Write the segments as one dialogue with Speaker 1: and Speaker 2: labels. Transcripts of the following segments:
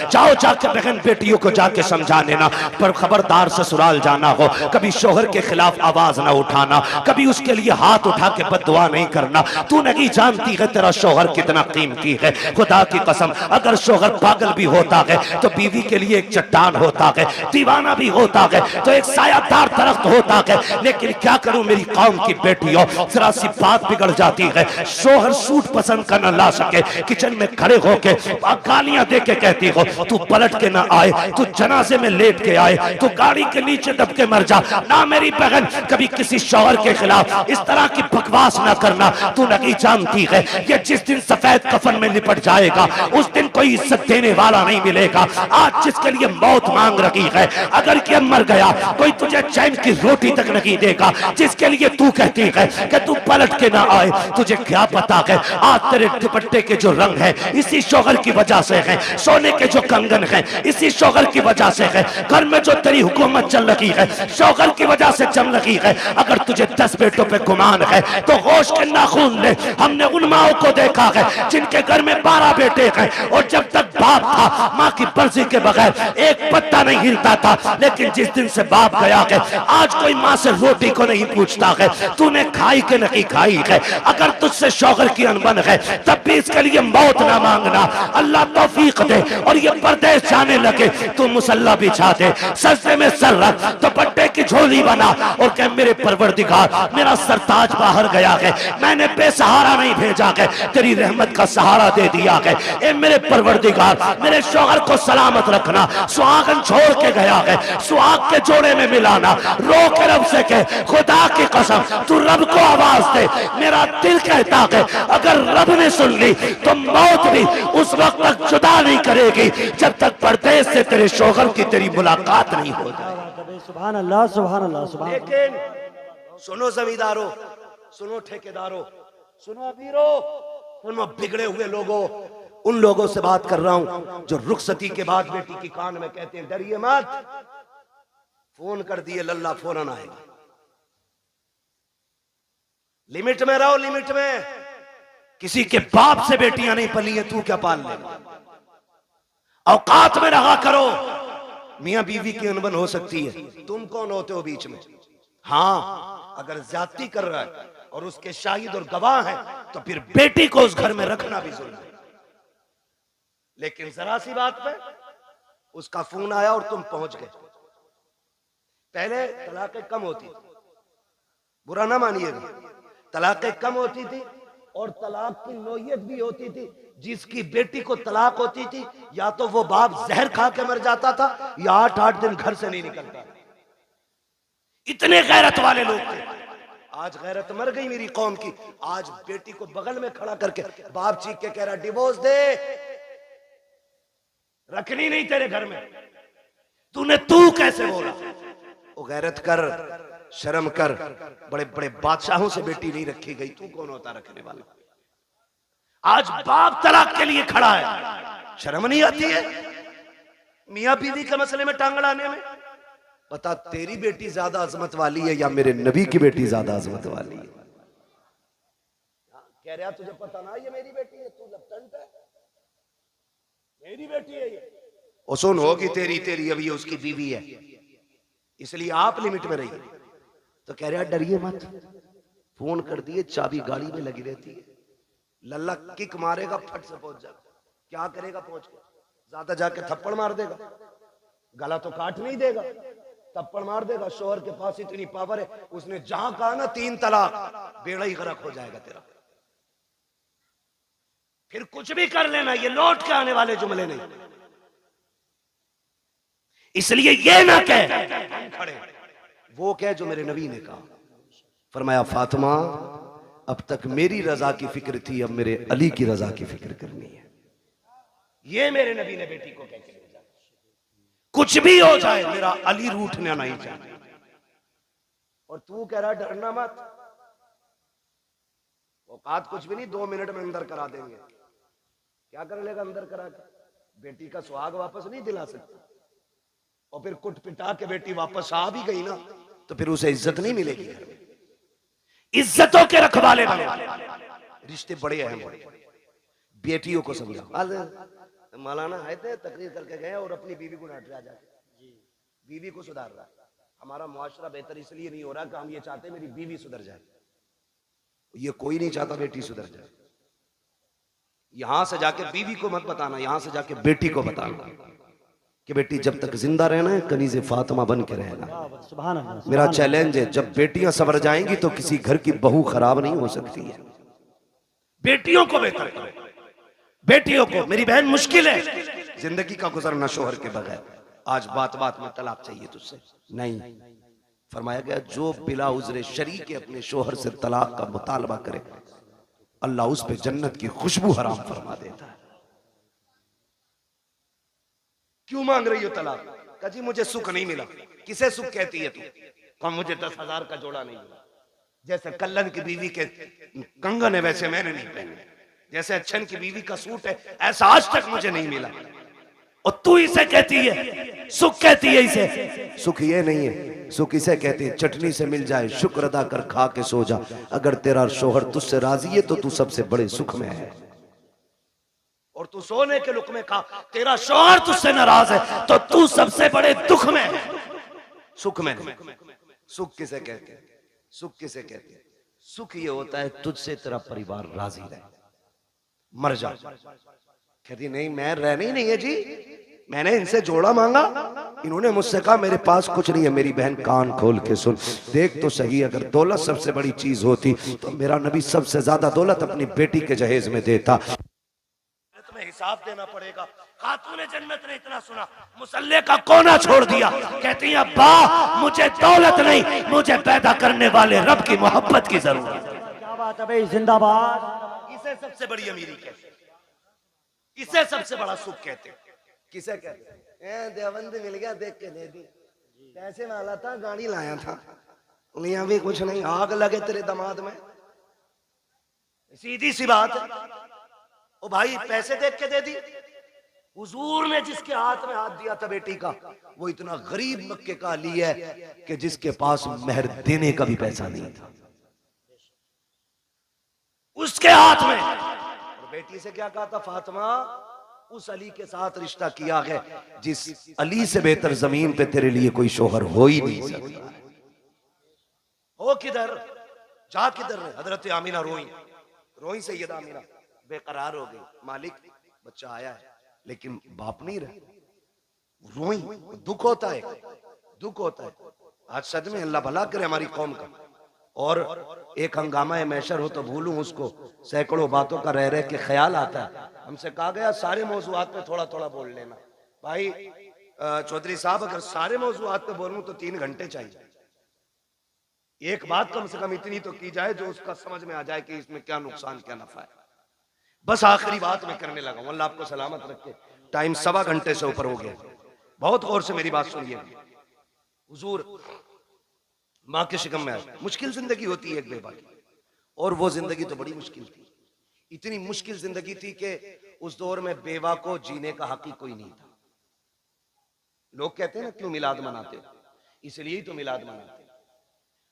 Speaker 1: जाओ जाके बहन बेटियों को जाके समझा देना, पर खबरदार ससुराल जाना हो कभी शोहर के खिलाफ आवाज ना उठाना, कभी उसके लिए हाथ उठा के बददुआ नहीं करना। तू नहीं जानती है तेरा शोहर कितना कीमती है। खुदा की कसम, अगर शोहर पागल भी होता है तो बीवी के लिए एक चट्टान होता है, दीवाना भी होता है तो एक सायादार दरख्त होता है। लेकिन क्या करूं मेरी कौम की बेटियों, जरा सी बात बिगड़ जाती है। शोहर सूट पसंद कर न ला सके, किचन में खड़े होके गालियां दे के कहती हो तू पलट के ना आए, तू जनाजे में लेट के आए, तू गाड़ी के नीचे दब के मर जा। ना मेरी बहन, कभी किसी शौहर के खिलाफ इस तरह की बकवास ना करना। तू नहीं जानती है ये जिस दिन सफेद कफन में लिपट जाएगा उस दिन कोई इज्जत देने वाला नहीं मिलेगा। आज जिसके लिए मौत मांग रही है, अगर ये मर गया कोई तुझे चैन की रोटी तक नहीं देगा। जिसके लिए तू कहती है कि तू पलट के ना आए, तुझे क्या पता है आज तेरे दुपट्टे के जो रंग है इसी शौहर की वजह से है, सोने के जो कंगन है इसी शौहर की वजह से है, घर में जो तेरी हुकूमत चल रही है शौहर की वजह से चल रही है। अगर तुझे 10 बेटों पे गुमान है तो होश के नाखून ले। हमने उन माओं को देखा है जिनके घर में 12 बेटे हैं और जब तक बाप था माँ की मर्जी के बगैर एक पत्ता नहीं हिलता था। लेकिन जिस दिन से बाप गया है आज कोई माँ से रोटी को नहीं पूछता है तूने खाई के नहीं खाई है। अगर तुझसे शौहर की अनबन है तब भी इसके लिए मौत ना मांगना। अल्लाह तौफीक दे और ये परदेश जाने लगे तू मुसल्ला बिछा दे, सजदे में सर रख, दुपट्टे की झोली बना और कह मेरे परवरदिगार मेरा सरताज बाहर गया है, मैंने बेसहारा नहीं भेजा है, तेरी रहमत का सहारा दे दिया है। ए मेरे परवरदिगार मेरे शौहर को सलामत रखना। सुहागन छोड़ के गया है, सुहाग के जोड़े में मिलाना। रो के रब से कह खुदा की कसम तू रब को आवाज दे। मेरा दिल कहता है अगर रब ने सुन ली तो मौत भी उस वक्त तक जुदा नहीं करेगी जब तक परदेश से तेरे शौहर की तेरी मुलाकात नहीं हो जाए।
Speaker 2: सुभान अल्लाह सुभान अल्लाह सुभान।
Speaker 1: लेकिन सुनो जमींदारों, सुनो ठेकेदारों, सुनो अमीरों, सुनो बिगड़े हुए लोगों, उन लोगों से बात कर रहा हूं जो रुखसती के बाद बेटी की कान में कहते हैं डरिए मत, फोन कर दिए लल्ला फौरन आएगा। लिमिट में रहो, लिमिट में। किसी के बाप से बेटियां नहीं पली है, तू क्या पाल लेगा। औकात में रहा करो। मियां बीवी की अनबन हो सकती है, तुम कौन होते हो बीच में। हाँ, अगर ज्यादती कर रहा है और उसके शाहिद और गवाह हैं तो फिर बेटी को उस घर में रखना भी जरूरी है। लेकिन जरा सी बात पे उसका फोन आया और तुम पहुंच गए। पहले तलाकें कम होती थी, बुरा ना मानिएगा, तलाकें कम होती थी और तलाक की नौयत भी होती थी। जिसकी बेटी को तलाक होती थी या तो वो बाप जहर खा के मर जाता था या 8-8 दिन घर से नहीं निकलता। इतने गैरत वाले लोग थे। आज गैरत मर गई मेरी कौम की। आज बेटी को बगल में खड़ा करके बाप चीख के कह रहा डिवोर्स दे, रखनी नहीं तेरे घर में। तू कैसे बोला। वो गैरत कर, शर्म कर। बड़े बड़े बादशाहों से बेटी नहीं रखी गई, तू कौन होता रखने वाला। आज बाप तलाक के लिए खड़ा है, शर्म नहीं आती है मियां बीवी के मसले में टांग अड़ाने में। बता तेरी बेटी ज्यादा अजमत वाली है या मेरे नबी की बेटी ज्यादा अजमत वाली है। कह रहा तुझे पता ना ये मेरी बेटी है, तू लपटंट है, मेरी बेटी है ये। और सुन होगी तेरी अभी उसकी बीवी है, इसलिए आप लिमिट में रहिए। तो कह रहा डरिए मत, फोन कर दिए, चाबी गाड़ी में लगी रहती है, लल्ला किक मारेगा फट से पहुंच जाएगा। क्या करेगा पहुंच के, ज्यादा जाके थप्पड़ मार देगा, गला तो काट नहीं देगा, थप्पड़ मार देगा। शोहर के पास इतनी पावर है, उसने जहां कहा ना 3 तलाक, बेड़ा ही गरक हो जाएगा तेरा। फिर कुछ भी कर लेना, ये लौट के आने वाले जुमले नहीं। इसलिए ये ना कह खड़े, वो कह जो मेरे नबी ने कहा। फरमाया फातिमा अब तक मेरी रजा की फिक्र थी, अब मेरे अली की रजा की फिक्र करनी है। ये मेरे नबी ने बेटी को कह के भेजा। कुछ भी हो जाए मेरा अली रूठना नहीं चाहिए। और तू कह रहा डरना मत, औकात कुछ भी नहीं, 2 मिनट में अंदर करा देंगे। क्या कर लेगा अंदर करा के, बेटी का सुहाग वापस नहीं दिला सकता। और फिर कुट पिटा के बेटी वापस आ भी गई ना तो फिर उसे इज्जत नहीं मिलेगी। इज्जतों के रखवाले बने, रिश्ते बड़े अहम हैं। बेटियों को समझाओ।
Speaker 3: मौलाना आए थे, तकरीर करके गए और अपनी बीवी को डांट रहा जाके, बीवी को सुधार रहा। हमारा मुआशरा बेहतर इसलिए नहीं हो रहा कि हम ये चाहते मेरी बीवी सुधर जाए, ये कोई नहीं चाहता बेटी सुधर जाए। यहां से जाके बीवी को मत बताना, यहां से जाके बेटी को बताना कि बेटी जब तक जिंदा रहना है कनीज़े फातिमा बन के रहना।
Speaker 2: सुभान अल्लाह।
Speaker 3: मेरा चैलेंज है, जब बेटियां सवर जाएंगी तो किसी घर की बहू खराब नहीं हो सकती है।
Speaker 1: बेटियों को बेहतर करो, बेटियों को। मेरी बहन मुश्किल है जिंदगी का गुजरना शोहर के बगैर। आज बात बात में तलाक चाहिए तुझसे, नहीं। फरमाया गया जो बिला उज़्र शरी के अपने शोहर से तलाक का मुतालबा करे अल्लाह उस पे जन्नत की खुशबू हराम फरमा देता है। क्यों मांग रही हो तलाक? कहा जी मुझे सुख नहीं मिला। किसे सुख कहती है तू? कहा मुझे 10,000 का जोड़ा नहीं मिला। जैसे कल्लन की बीवी के कंगन है वैसे मैंने नहीं पहने, जैसे अच्छन की बीवी का सूट है ऐसा आज तक मुझे नहीं मिला। और तू इसे कहती है सुख, कहती है इसे
Speaker 3: सुख ये नहीं है, सुख इसे कहते हैं चटनी से मिल जाए शुक्र अदा कर खा के सो जा। अगर तेरा शोहर तुझसे राजी है तो तू सबसे बड़े सुख में है।
Speaker 1: और तू सोने के लुक में खा, तेरा शोहर तुझसे नाराज है तो तू सबसे बड़े दुख में है, सुख में नहीं।
Speaker 3: सुख किसे कहते हैं? सुख किसे कहते हैं? सुख ये होता है तुझसे तेरा परिवार राजी रहे, मर जा। कहती नहीं मैं रहना ही नहीं है जी, मैंने इनसे जोड़ा मांगा, इन्होंने मुझसे कहा मेरे पास कुछ नहीं है। मेरी बहन कान खोल के सुन, देख तो सही, अगर दौलत सबसे बड़ी चीज होती तो मेरा नबी सबसे ज्यादा दौलत अपनी बेटी के जहेज में देता।
Speaker 1: तुम्हें हिसाब देना पड़ेगा। खातूने जन्नत ने इतना सुना, मुसल्ले का कोना छोड़ दिया। कहती है अब्बा मुझे दौलत नहीं, मुझे पैदा करने वाले रब की मोहब्बत की जरूरत है।
Speaker 2: क्या बात है भाई, जिंदाबाद।
Speaker 1: इसे सबसे बड़ी अमीरी कहते हैं, इसे सबसे बड़ा सुख कहते हैं।
Speaker 3: किसे कहते हैं? देवबंद मिल गया देख के दे दी, पैसे वाला था गाड़ी लाया था, उन्हें भी कुछ नहीं, आग लगे तेरे दामाद में।
Speaker 1: सीधी सी बात है। ओ भाई पैसे देख के दे दी। हुजूर ने जिसके हाथ में हाथ दिया था बेटी का, वो इतना गरीब मक्के का अली है कि जिसके पास मेहर देने का भी पैसा नहीं था, उसके हाथ में। और बेटी से क्या कहा था? फातिमा उस अली के साथ रिश्ता किया है जिस अली से बेहतर जमीन पे तेरे लिए कोई शोहर हो ही नहीं सकता। हो किधर, जा किधर है? हजरत आमीना रोई, रोई सैयदा आमीना बेकरार हो गई। मालिक बच्चा आया है लेकिन बाप नहीं रहे। रोई, दुख होता है, दुख होता है। आज सदमे, अल्लाह भला करे हमारी कौम का। और एक हंगामा है मैशर हो तो भूलूं उसको, सैकड़ों बातों का रह रह के ख्याल आता है। हमसे कहा गया सारे मौजूआत पे थोड़ा थोड़ा बोल लेना। भाई चौधरी साहब अगर सारे मौजूआत पे बोलूं तो 3 घंटे चाहिए। एक बात कम से कम इतनी तो की जाए जो उसका समझ में आ जाए कि इसमें क्या नुकसान क्या नफा है। बस आखिरी बात मैं करने लगा हूं, अल्लाह आपको सलामत रखे। टाइम 1.25 घंटे से ऊपर हो गया। बहुत गौर से मेरी बात सुनिए। हुजूर माँ के शिकम में आए, मुश्किल जिंदगी होती है एक बेवा की, और वो जिंदगी तो बड़ी मुश्किल थी। इतनी मुश्किल जिंदगी थी कि उस दौर में बेवा को जीने का हक ही कोई नहीं था। लोग कहते हैं ना क्यों मिलाद मनाते हो? इसलिए ही तो मिलाद मनाते हैं।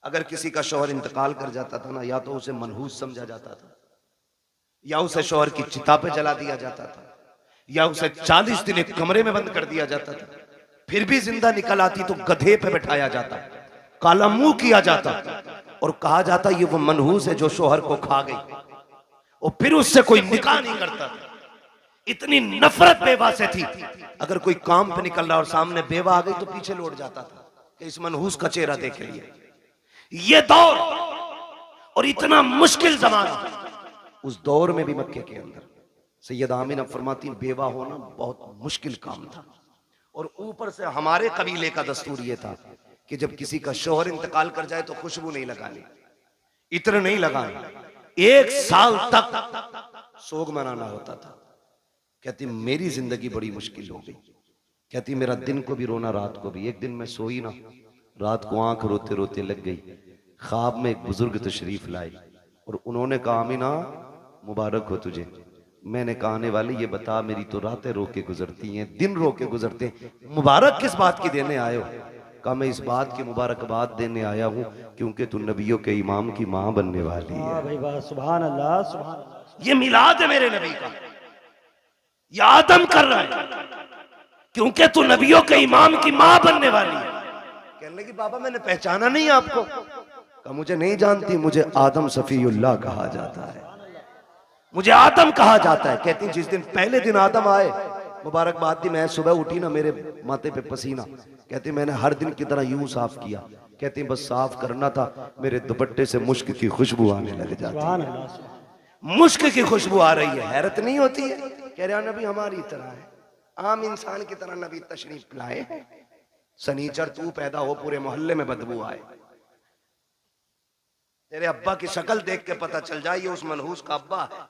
Speaker 1: अगर किसी का शौहर इंतकाल कर जाता था ना, या तो उसे मनहूस समझा जाता था, या उसे शौहर की चिता पे जला दिया जाता था, या उसे 40 दिन एक कमरे में बंद कर दिया जाता था। फिर भी जिंदा निकल आती तो गधे पे बैठाया जाता, काला मुंह किया जाता और कहा जाता ये वो मनहूस है जो शौहर को खा गई, और फिर उससे कोई निकाह नहीं करता था। इतनी नफरत बेवा से थी, अगर कोई काम पे निकल रहा और सामने बेवा आ गई तो पीछे लौट जाता था कि इस मनहूस का चेहरा देख लिए। ये दौर और इतना मुश्किल जमाना, उस दौर में भी मक्के के अंदर सैयदा आमीना फरमाती बेवा होना बहुत मुश्किल काम था। और ऊपर से हमारे कबीले का दस्तूर ये था कि जब किसी का शौहर इंतकाल कर जाए तो खुशबू नहीं लगानी, इत्र नहीं लगानी, 1 साल तक सोग मनाना होता था। कहती मेरी जिंदगी बड़ी मुश्किल हो गई। कहती मेरा दिन को भी रोना रात को भी। एक दिन मैं सोई ना, रात को आंख रोते रोते लग गई। ख्वाब में एक बुजुर्ग तशरीफ लाई और उन्होंने कहा आमीना मुबारक हो तुझे। मैंने कहा आने वाली ये बता, मेरी तो रातें रो के गुजरती हैं, दिन रो के गुजरते हैं, मुबारक किस बात की देने आए हो? कहा मैं इस बात की मुबारकबाद देने आया हूँ क्योंकि तू नबियों के इमाम की माँ बनने वाली है।
Speaker 2: भाई वाह, सुभान अल्लाह, सुभान अल्लाह।
Speaker 1: ये मिलाद है मेरे नबी का, या आदम कर रहा है, क्योंकि तू नबियों के इमाम की मां बनने वाली है।
Speaker 3: कहने लगी बाबा मैंने पहचाना नहीं आपको। कहा मुझे नहीं जानती, मुझे आदम सफीउल्लाह कहा जाता है, मुझे आदम कहा जाता है। कहती जिस दिन पहले दिन आदम आए, मुबारकबाद दी, मैं सुबह उठी ना मेरे माथे पे पसीना, कहती मैंने हर दिन की तरह यूं साफ किया। कहती बस साफ करना था, मेरे दुपट्टे से मुश्क की खुशबू आने लग जाती
Speaker 2: सुभान
Speaker 3: है,
Speaker 2: अल्लाह।
Speaker 3: मुश्क की खुशबू आ रही है। हैरत नहीं होती है? कह रहा नबी हमारी तरह है, आम इंसान की तरह नबी तशरीफ लाए। सनीचर तू पैदा हो पूरे मोहल्ले में बदबू आए, तेरे अब्बा की शक्ल देख के पता चल जाए ये उस मनहूस का अब्बा है,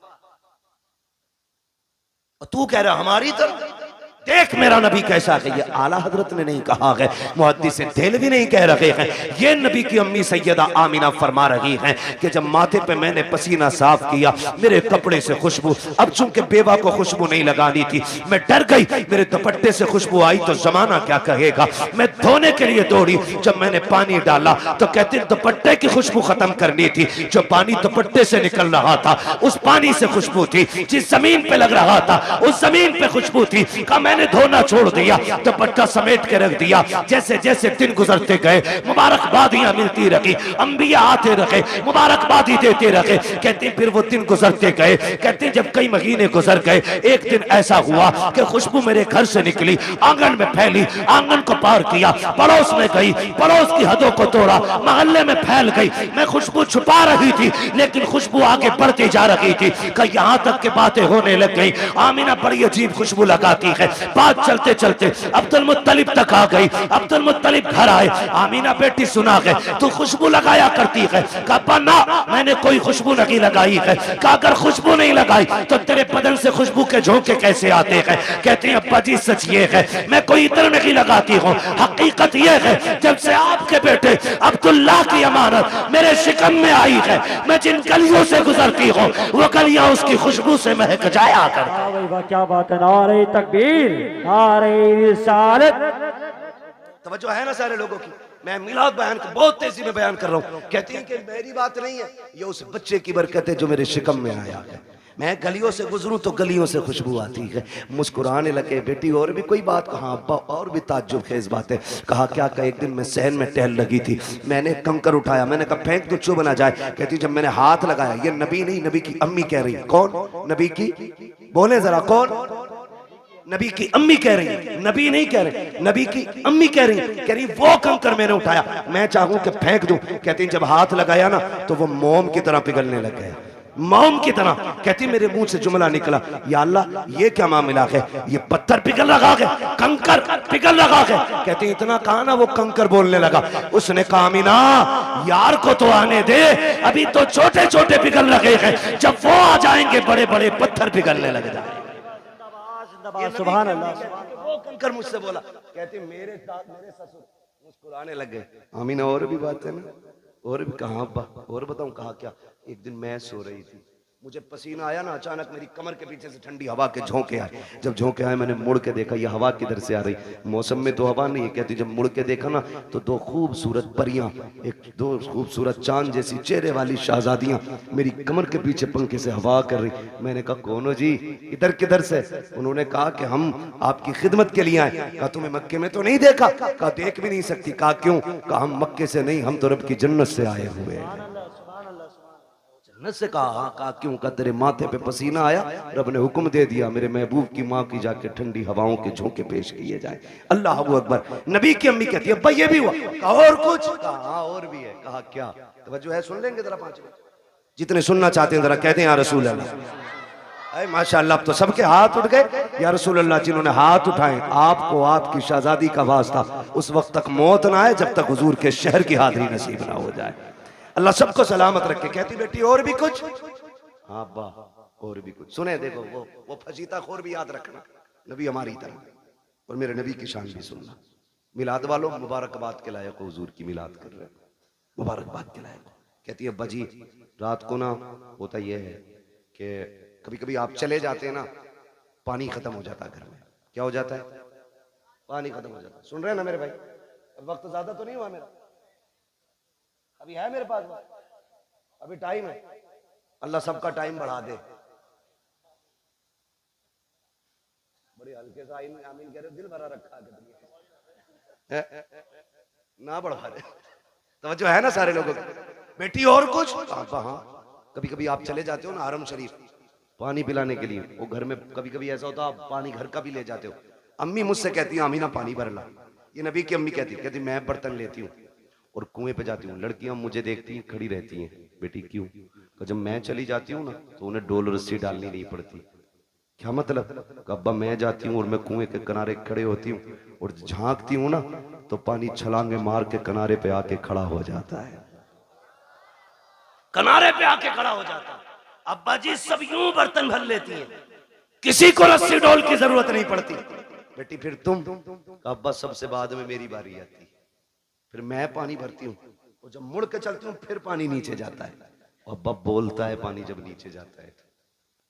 Speaker 3: और तू कह रहा हमारी तरह।
Speaker 1: देख मेरा नबी कैसा है। ये आला हजरत ने नहीं कहा है, मुहद्दिस देहलवी नहीं कह रहे हैं, ये नबी की अम्मी सैयदा आमिना फरमा रही हैं कि जब माथे पे मैंने पसीना साफ किया, मेरे कपड़े से खुशबू, अब चूंकि बेवा को खुशबू नहीं लगानी थी, मैं डर गई, मेरे दुपट्टे से खुशबू आई तो जमाना क्या कहेगा। मैं धोने के लिए दौड़ी, जब मैंने पानी डाला तो कहते दुपट्टे की खुशबू खत्म करनी थी। जो पानी दुपट्टे से निकल रहा था उस पानी से खुशबू थी, जिस जमीन पे लग रहा था उस जमीन पे खुशबू थी। मैंने धोना छोड़ दिया, दुपट्टा समेट के रख दिया। जैसे जैसे दिन गुजरते गए, मुबारकबादियां मिलती रही, अंबिया आते रहे, मुबारकबादी देते रहे। कहते फिर वो दिन गुजरते गए, कहते जब कई महीने गुजर गए, एक दिन ऐसा हुआ कि खुशबू मेरे घर से निकली, आंगन में फैली, आंगन को पार किया, पड़ोस में गई, पड़ोस की हदों को तोड़ा, मोहल्ले में फैल गई। मैं खुशबू छुपा रही थी, लेकिन खुशबू आगे बढ़ती जा रही थी कि यहां तक के बातें होने लग गई। आमिना बड़ी अजीब खुशबू लगाती है। बात चलते चलते अब्दुल मुत्तलिब तक आ गई। अब्दुल मुत्तलिब घर आए, आमीना बेटी सुना है तू खुशबू लगाया करती है। कहा ना मैंने कोई खुशबू नहीं लगाई है। कहा अगर खुशबू नहीं लगाई तो तेरे बदन से खुशबू के झोंके कैसे आते हैं। कहते हैं अब्बा जी सच ये है मैं कोई इत्र नहीं लगाती हूँ, हकीकत ये है जब से आपके बेटे अब्दुल्ला की अमानत मेरे शिकन में आई है, मैं जिन गलियों से गुजरती हूँ वो गलियां उसकी खुशबू से महक जाया कर।
Speaker 2: वाह भाई वाह, क्या बात है। नारे तकबीर, नारे रिसालत।
Speaker 3: तवज्जो है ना सारे लोगों की? मैं मिलाद बयान को बहुत तेजी में बयान कर रहा हूँ। कहती है कि मेरी बात नहीं है, ये उस बच्चे की बरकत है जो मेरे शिकम में आया है। मैं गलियों से गुजरूं तो गलियों से खुशबू आती है। मुस्कुराने लगे। बेटी और भी कोई बात? कहा अब्बा और भी ताज्जुब खेज बात है। कहा क्या? का एक दिन मैं सहन में टहल लगी थी, मैंने कंकर उठाया, मैंने कहा फेंक तो चुभ ना जाए। कहती जब मैंने हाथ लगाया, ये नबी नहीं नबी की अम्मी कह रही। कौन? नबी की, बोले जरा कौन? नबी की अम्मी कह रही है, नबी नहीं कह रहे, नबी की अम्मी कह रही वो कंकर मैंने उठाया, मैं चाहूं कि फेंक दूं। कहती जब हाथ लगाया ना तो वो मोम की तरह पिघलने लग गया, मोम की तरह। कहती मेरे मुंह से जुमला निकला, या अल्लाह ये क्या मामला है, ये पत्थर पिघल रहा है, कंकर पिघल रहा है। कहती इतना कहा ना वो कंकर बोलने लगा। उसने कहा अमीना यार को तो आने दे, अभी तो छोटे छोटे पिघल रहे हैं, जब वो आ जाएंगे बड़े बड़े पत्थर पिघलने लग जाए।
Speaker 2: सुभान अल्लाह।
Speaker 3: वो कंकर मुझसे बोला। कहती मेरे ससुर मुस्कुराने लग गए। आमीना और भी बात है ना? और भी? कहा अब्बा और बताऊं? कहा क्या? एक दिन मैं सो रही थी, मुझे पसीना आया ना, अचानक मेरी कमर के पीछे से ठंडी हवा के झोंके आए। जब झोंके आए मैंने मुड़ के देखा, ये हवा किधर से आ रही? मौसम में तो हवा नहीं है। कहती जब मुड़ के देखा ना तो दो खूबसूरत परियां, दो खूबसूरत चांद जैसी चेहरे वाली शहजादियां मेरी कमर के पीछे पंखे से हवा कर रही। मैंने कहा कौन हो जी, इधर किधर से? उन्होंने कहा कि हम आपकी खिदमत के लिए आए। कहा तुम्हें मक्के में तो नहीं देखा? कहा देख भी नहीं सकती। कहा क्यों? कहा हम मक्के से नहीं, हम तो रब की जन्नत से आए हुए हैं। जन्नत से? कहा हाँ। कहा क्यों? का तेरे माथे पे पसीना आया, रब ने हुक्म दे दिया मेरे महबूब की माँ की जाके ठंडी हवाओं के झोंके पेश किए जाए। अल्लाह अकबर। नबी की अम्मी कहती है भाई ये भी हुआ? कहा और कुछ? कहा हाँ और भी है। कहा क्या? तवज्जो है, सुन लेंगे जरा 5 मिनट, जितने सुनना चाहते हैं जरा कहते हैं या रसूल अल्लाह। माशाअल्लाह, अब तो सबके हाथ उठ गए या रसूल अल्लाह। जिन्होंने हाथ उठाए आपको आपकी शहजादी का वास्ता उस वक्त तक मौत ना आए जब तक हुजूर के शहर की हाजिरी नसीब ना हो जाए। अल्लाह सबको सलामत रखे। कहती बेटी और भी कुछ? हाँ अब्बा और भी कुछ। सुने देखो वो फजीता खोर भी याद रखना, नबी हमारी तरह, और मेरे नबी की शान भी सुनना। मिलाद वालों मुबारकबाद के लायक हुजूर की मिलाद कर रहे, मुबारकबाद के लायक। कहती है अब्बा जी रात को ना होता यह है कि कभी कभी आप चले जाते हैं ना, पानी खत्म हो जाता है घर में। क्या हो जाता है? पानी खत्म हो जाता है। सुन रहे हैं ना मेरे भाई? अब वक्त ज्यादा तो नहीं हुआ मेरा, अभी है मेरे पास वक्त, अभी टाइम है। अल्लाह सबका टाइम बढ़ा दे। बड़े हल्के से आमीन आमीन कह रहे हो, दिल भरा रखा है ना बढ़ा रहे। तवज्जो है ना सारे लोगों की। बेटी और कुछ? हाँ, कभी कभी आप चले जाते हो ना हरम शरीफ पानी पिलाने के लिए, वो घर में कभी कभी ऐसा होता है आप पानी घर का भी ले जाते हो। अम्मी मुझसे कहती है आमीना पानी भर ला, ये नबी की अम्मी कहती मैं बर्तन लेती हूँ और कुएं पे जाती हूँ। लड़कियां मुझे देखती हैं खड़ी रहती हैं, बेटी क्यों? जब मैं चली जाती हूँ ना तो उन्हें डोल रस्सी डालनी नहीं पड़ती। क्या मतलब? अब्बा मैं जाती हूँ और मैं कुएं के किनारे खड़े होती हूँ और झांकती हूँ ना तो पानी छलांगे मार के किनारे पे आके खड़ा हो जाता है, किनारे पे आके खड़ा हो जाता है। अब्बा जी सब यूं बर्तन भर लेती हैं, किसी को रस्सी डोल की जरूरत नहीं पड़ती। बेटी फिर तुम? अब्बा सबसे बाद में मेरी बारी आती, फिर मैं पानी भरती हूँ और जब मुड़ के चलती हूँ फिर पानी नीचे जाता है। अब्बा बोलता है पानी जब नीचे जाता है तो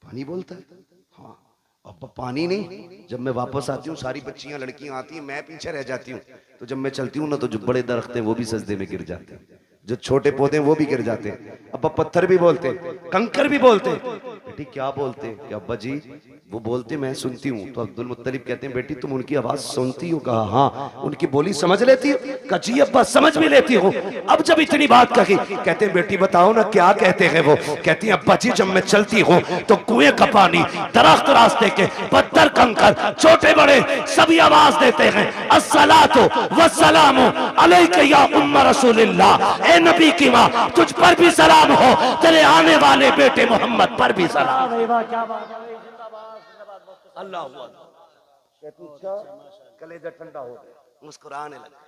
Speaker 3: पानी बोलता है। हाँ अब्बा पानी नहीं। जब मैं वापस आती हूँ सारी बच्चियां लड़कियां आती हैं, मैं पीछे रह जाती हूँ, तो जब मैं चलती हूँ ना तो जो बड़े दरख्त हैं वो भी सजदे में गिर जाते हैं, जो छोटे पौधे हैं वो भी गिर जाते हैं। अब्बा पत्थर भी बोलते, कंकर भी बोलते। बेटी क्या बोलते? कि अब्बा जी वो बोलते मैं सुनती हूँ। तो अब्दुल मुत्तलिब कहते हैं बेटी तुम उनकी आवाज सुनती हो? कहा हाँ। उनकी बोली समझ लेती हो? कहा जी अब्बा समझ भी लेती हो। अब जब इतनी बात कही कहते हैं बेटी बताओ ना क्या कहते हैं वो? कहती है अब्बा जी जब मैं चलती हूँ तो कुएं का पानी, दरख्त, रास्ते के पत्थर, कंकर, छोटे बड़े सभी आवाज देते हैं अस्सलातु वस्सलामु अलैका या उम्म रसूलिल्लाह। ए नबी की माँ तुझ पर भी सलाम हो, तेरे आने वाले बेटे मोहम्मद पर भी सलाम।
Speaker 2: क्या बात है, जिंदाबाद जिंदाबाद।
Speaker 3: अल्लाह कलेजा ठंडा हो गया, मुस्कुराने लगे,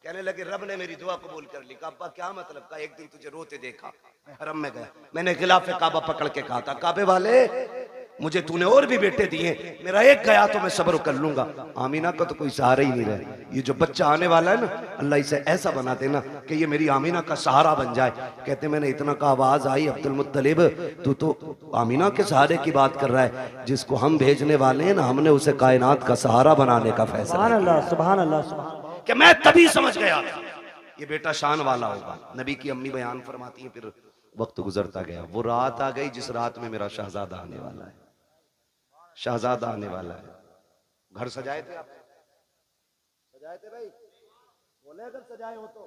Speaker 3: कहने लगे रब ने मेरी दुआ कबूल कर ली। कहा अब्बा क्या मतलब? का एक दिन तुझे रोते देखा, मैं हरम में गया, मैंने खिलाफ काबा पकड़ के कहा था काबे वाले मुझे तूने और भी बेटे दिए, मेरा एक गया तो मैं सब्र कर लूंगा। आमीना का तो कोई सहारा ही नहीं रहा। ये जो बच्चा आने वाला है ना अल्लाह इसे ऐसा बना देना कि ये मेरी आमीना का सहारा बन जाए। कहते मैंने इतना का आवाज आई अब्दुल मुत्तलिब तू तो आमीना के सहारे की बात कर रहा है, जिसको हम भेजने वाले हैं ना हमने उसे कायनात का सहारा बनाने का फैसला।
Speaker 2: सुभान अल्लाह सुभान अल्लाह सुभान अल्लाह।
Speaker 3: कि मैं तभी समझ गया ये बेटा शान वाला होगा। नबी की अम्मी बयान फरमाती है फिर वक्त गुजरता गया, वो रात आ गई जिस रात में मेरा शहजादा आने वाला है, शहजादा आने वाला है। घर सजाए थे आप? सजाए थे भाई? बोले अगर सजाए हो तो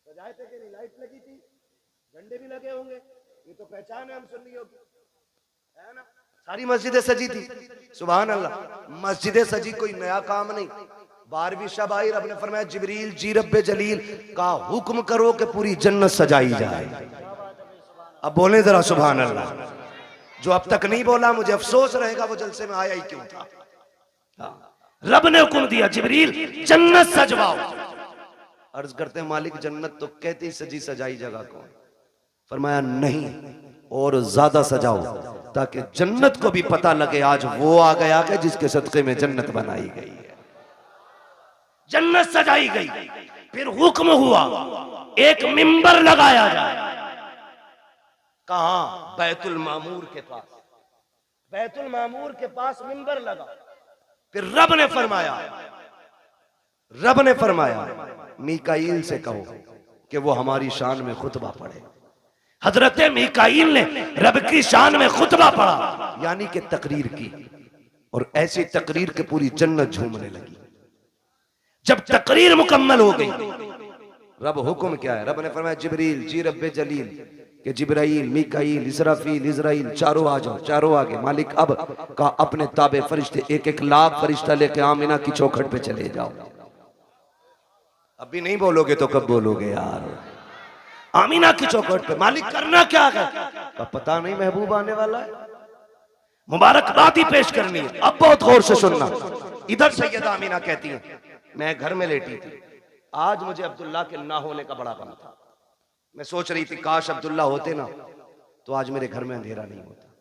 Speaker 3: सजाए थे कि नहीं? लाइट लगी थी, झंडे भी लगे होंगे, ये तो पहचान है हम सुन्नियों की, है ना? सारी मस्जिदें सजी थी। सुभान अल्लाह। मस्जिदें सजी कोई नया काम नहीं। 12वीं शब आई, रब ने फरमाया जिब्रील जी रब्बे जलील का हुक्म करो कि पूरी जन्नत सजाई जाए। अब बोले जरा सुभान अल्लाह। जो अब तक नहीं बोला मुझे अफसोस रहेगा वो जलसे में आया ही क्यों था। रब ने हुक्म दिया जिब्रील जन्नत सजवाओ। अर्ज करते हैं मालिक जन्नत तो कहते ही सजी सजाई जगह कौन? फरमाया नहीं और ज्यादा सजाओ ताकि जन्नत को भी पता लगे आज वो आ गया कि जिसके सदके में जन्नत बनाई गई है। जन्नत सजाई गई, फिर हुक्म हुआ एक मिंबर लगाया जाए। कहां? बैतुल मामूर के पास। बैतुल मामूर के पास मिंबर लगा। फिर रब ने फरमाया मीकाईल से कहो कि वो हमारी शान में खुतबा पढ़े। हजरत मीकाईल ने रब की शान में खुतबा पढ़ा, यानी कि तकरीर की, और ऐसी तकरीर के पूरी जन्नत झूमने लगी। जब तकरीर मुकम्मल हो गई रब हुक्म क्या है? रब ने फरमाया जिब्रील जी रब्बे जलील कि जिब्राइल, मीकाईल, इसराफील, इजराइल चारों आ जाओ। चारों आगे। मालिक अब का अपने ताबे फरिश्ते 1-1 लाख फरिश्ता लेके आमीना की चौखट पे चले जाओ। अभी नहीं बोलोगे तो कब बोलोगे यार? आमीना की चौखट पे। मालिक करना क्या है? का पता नहीं, महबूब आने वाला है, मुबारकबाद ही पेश करनी है। अब बहुत गौर से सुनना। इधर सैयदा आमीना कहती है मैं घर में लेटी थी, आज मुझे अब्दुल्ला के ना होने का बड़ा गम था। मैं सोच रही थी काश अब्दुल्ला होते ना तो आज मेरे घर में अंधेरा नहीं होता।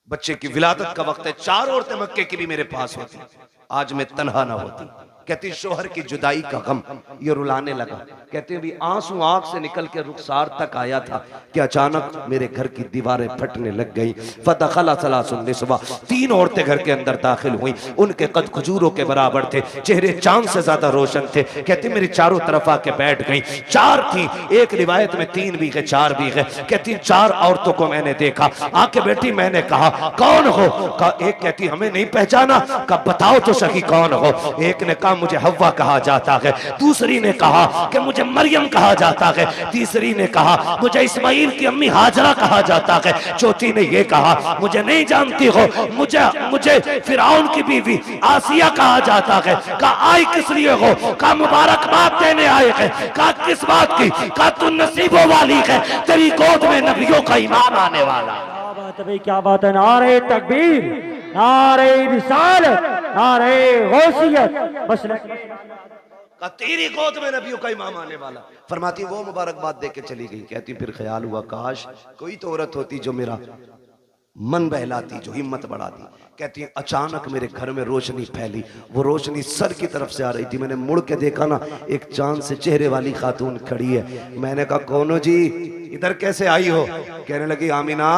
Speaker 3: बच्चे की विलादत का वक्त है, 4 औरतें मक्के की भी मेरे पास होती, आज मैं तन्हा ना होती। कहती शोहर की जुदाई का गम, ये रुलाने लगा। कहते भी आंसू आंख से निकल के रुखसार तक आया था कि अचानक मेरे घर की दीवारें फटने लग गई। फदखला सलासुन निस्वा, 3 औरतें घर के अंदर दाखिल हुई। उनके कद खजूरों के बराबर थे, चेहरे चांद से ज्यादा रोशन थे। कहती मेरी चारों तरफ आके बैठ गई। 4 थी, एक रिवायत में 3 भी है 4 भी है। कहती 4 औरतों को मैंने देखा, आके बैठी। मैंने कहा कौन हो? कहा एक कहती हमें नहीं पहचाना। कहा बताओ तो सही कौन हो? एक ने कहा मुझे हव्वा कहा जाता है, दूसरी ने कहा कि मुझे मरियम कहा जाता है, तीसरी ने कहा मुझे इस्माइल की अम्मी हाजरा कहा जाता है, चौथी ने यह कहा मुझे नहीं जानती हो, मुझे फिरौन की बीवी आसिया कहा जाता है। कहा आई किस लिए हो? कहा मुबारकबाद देने आए हैं। कहा किस बात की? कहा तू नसीबों वाली है, तेरी गोद में नबियों का ईमान आने वाला।
Speaker 2: क्या बात है भाई, क्या बात है। नारे तकबीर, नारे रिसालत, नारे गौसियत। बस
Speaker 3: का तेरी गोद में नबियों का इमाम आने वाला। फरमाती वो मुबारकबाद दे के चली गई। कहती फिर ख्याल हुआ काश कोई तो औरत होती जो मेरा मन बहलाती, जो हिम्मत बढ़ाती। कहती अचानक मेरे घर में रोशनी फैली। वो रोशनी सर की तरफ से आ रही थी। मैंने मुड़ के देखा ना, एक चांद से चेहरे वाली खातून खड़ी है। मैंने कहा कौन हो जी, इधर कैसे आई हो? कहने लगी आमीना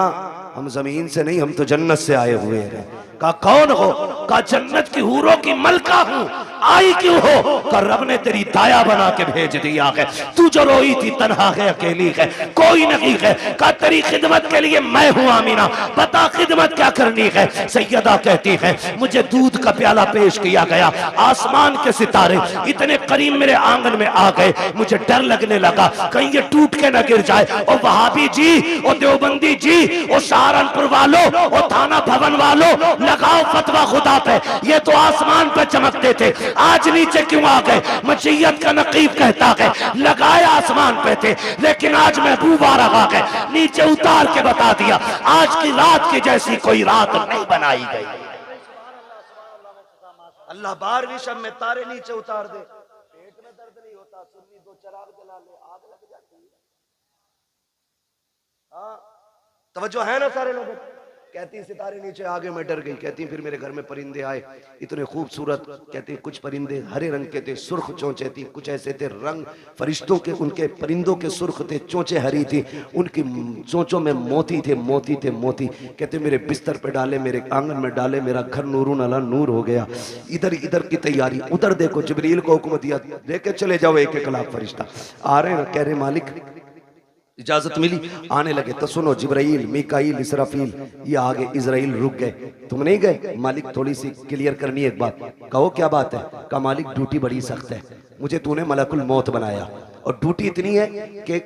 Speaker 3: हम जमीन से नहीं, हम तो जन्नत से आए हुए हैं। कहा कौन हो? कहा जन्नत की हूरों की मलका हूं। आई क्यों हो? कहा रब ने तेरी दाया बना के भेज दिया है। तू जो रोई थी तन्हा है, अकेली है, कोई नहीं है। कहा तेरी खिदमत के लिए मैं हूं आमीना, बता खिदमत क्या करनी है? सैयदा कहती है मुझे दूध का प्याला पेश किया गया। आसमान के सितारे इतने करीब मेरे आंगन में आ गए, मुझे डर लगने लगा कहीं ये टूट के न गिर जाए। और वहाबी जी, और देवबंदी जी, और सहारनपुर वालों, और थाना भवन वालों, लगाओ फतवा खुदा पे। ये तो आसमान पे चमकते थे, आज नीचे क्यों आ गए? मशीयत का नकीब कहता है लगाए आसमान पे थे, लेकिन आज महबूब आ रहा है, नीचे उतार के बता दिया आज की रात की जैसी कोई रात नहीं बनाई गई। अल्लाह 12वीं शब में तारे नीचे उतार दे, पेट में दर्द नहीं होता, सुन्नी 2 चिराग जला ले, आग लग जाती है। हाँ तवज्जो है ना सारे लोगों? कहती सितारे नीचे आगे मैं डर गई। कहती फिर मेरे घर में परिंदे आए, इतने खूबसूरत। कहती कुछ परिंदे हरे रंग के थे, सुर्ख चोंचे थी, कुछ ऐसे थे रंग फरिश्तों के, उनके परिंदों के सुर्ख थे, चोंचे हरी थी, उनकी चोंचों में मोती थे, मोती थे मोती। कहते मेरे बिस्तर पे डाले, मेरे आंगन में डाले, मेरा घर नूरून अला नूर हो गया। इधर इधर की तैयारी, उधर देखो जिब्रील को हुक्म दिया लेके चले जाओ 1-1 लाख फरिश्ता आ रहे हैं। कह रहे मालिक इजाजत मिली, आने लगे तो सुनो जिब्राइल, मीकाईल, इसराफील, ये आगे इजराइल रुक गए। तुम नहीं गए? मालिक थोड़ी सी क्लियर करनी है एक बात। कहो क्या बात है? कहा मालिक ड्यूटी बड़ी सख्त है, मुझे तूने मलकुल मौत बनाया और ड्यूटी इतनी है कि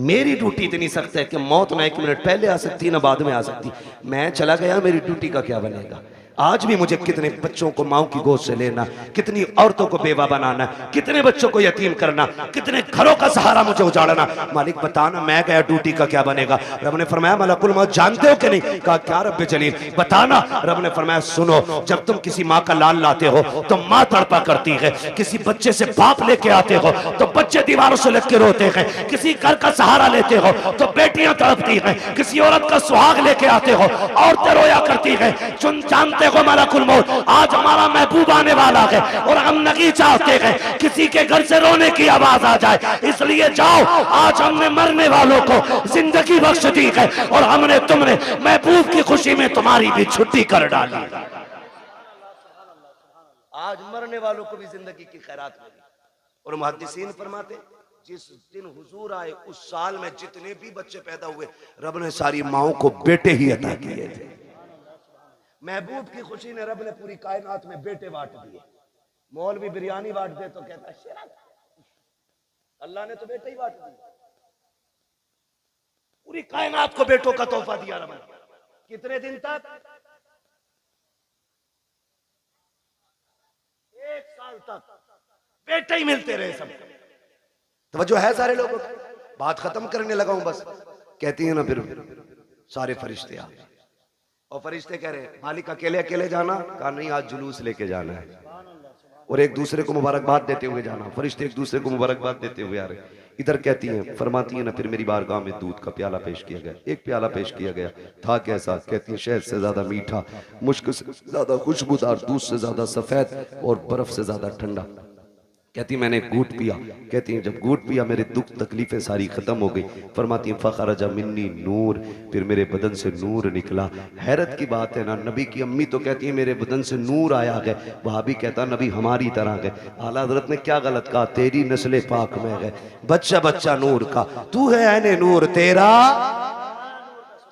Speaker 3: मेरी ड्यूटी इतनी सख्त है कि मौत ना 1 मिनट पहले आ सकती ना बाद में आ सकती। मैं चला गया, मेरी ड्यूटी का क्या बनेगा? आज भी मुझे कितने बच्चों को माओ की गोद से लेना, कितनी औरतों को बेवा बनाना, कितने बच्चों को यतीम करना, कितने घरों का सहारा मुझे उजाड़ना। मालिक बताना मैं गया ड्यूटी का क्या बनेगा? रब ने फरमाया मलकुल मौत जानते हो कि नहीं? कहा क्या रब्बे जलील बताना। रब ने फरमाया सुनो, जब तुम किसी माँ का लाल लाते हो तो माँ तड़पा करती है, किसी बच्चे से बाप लेके आते हो तो बच्चे दीवारों से लग के रोते हैं, किसी घर का सहारा लेते हो तो बेटियां तड़पती हैं, किसी औरत का सुहाग लेके आते हो औरतें रोया करती हैं। जानते हो मलकुल मौत आज हमारा महबूब आने वाला है और हम नहीं चाहते हैं किसी के घर से रोने की आवाज आ जाए, इसलिए जाओ आज हमने मरने वालों को जिंदगी बख्श दी है और हमने तुमने महबूब की खुशी में तुम्हारी भी छुट्टी कर डाली। आज मरने वालों को भी जिंदगी की खैरात मिली। और मुहद्दिसीन फरमाते जिस दिन हुजूर आए उस साल में जितने भी बच्चे पैदा हुए रब ने सारी माओं को बेटे ही अता किए थे। महबूब की खुशी ने रब ने पूरी कायनात में बेटे बांट दिए। मौलवी बिरयानी बांट दे तो कहता है शेरा, अल्लाह ने तो बेटे ही बांट दिए। पूरी कायनात को बेटों का तोहफा दिया रब ने। कितने दिन तक? 1 साल तक बेटे ही मिलते रहे सब। तवज्जो है सारे लोगों की? बात खत्म करने लगा हूं बस। कहती है ना फिर सारे फरिश्ते आ गए और फरिश्ते कह रहे मालिक अकेले अकेले जाना? कहा नहीं आज जुलूस लेके जाना है। और एक दूसरे को मुबारकबाद देते हुए जाना, फरिश्ते एक दूसरे को मुबारकबाद देते हुए आ रहे। इधर कहती हैं, फरमाती हैं ना, फिर मेरी बारगाह में दूध का प्याला पेश किया गया। एक प्याला पेश किया गया, था कैसा? कहती हैं शहद से ज्यादा मीठा, मुश्क से ज्यादा खुशबूदार, दूध से ज्यादा सफेद और बर्फ से ज्यादा ठंडा। कहती मैंने घूट पिया। कहती हैं जब घूट पिया मेरे दुख तकलीफें सारी खत्म हो गई। फरमाती हैं फखरजा मिन्नी नूर, फिर मेरे बदन से नूर निकला। हैरत की बात है ना, नबी की अम्मी तो कहती है मेरे बदन से नूर आया गए, वहां भी कहता नबी हमारी तरह गए। आला हजरत ने क्या गलत कहा? तेरी नस्ल पाक में गए, बच्चा बच्चा नूर का, तू है ऐने नूर, तेरा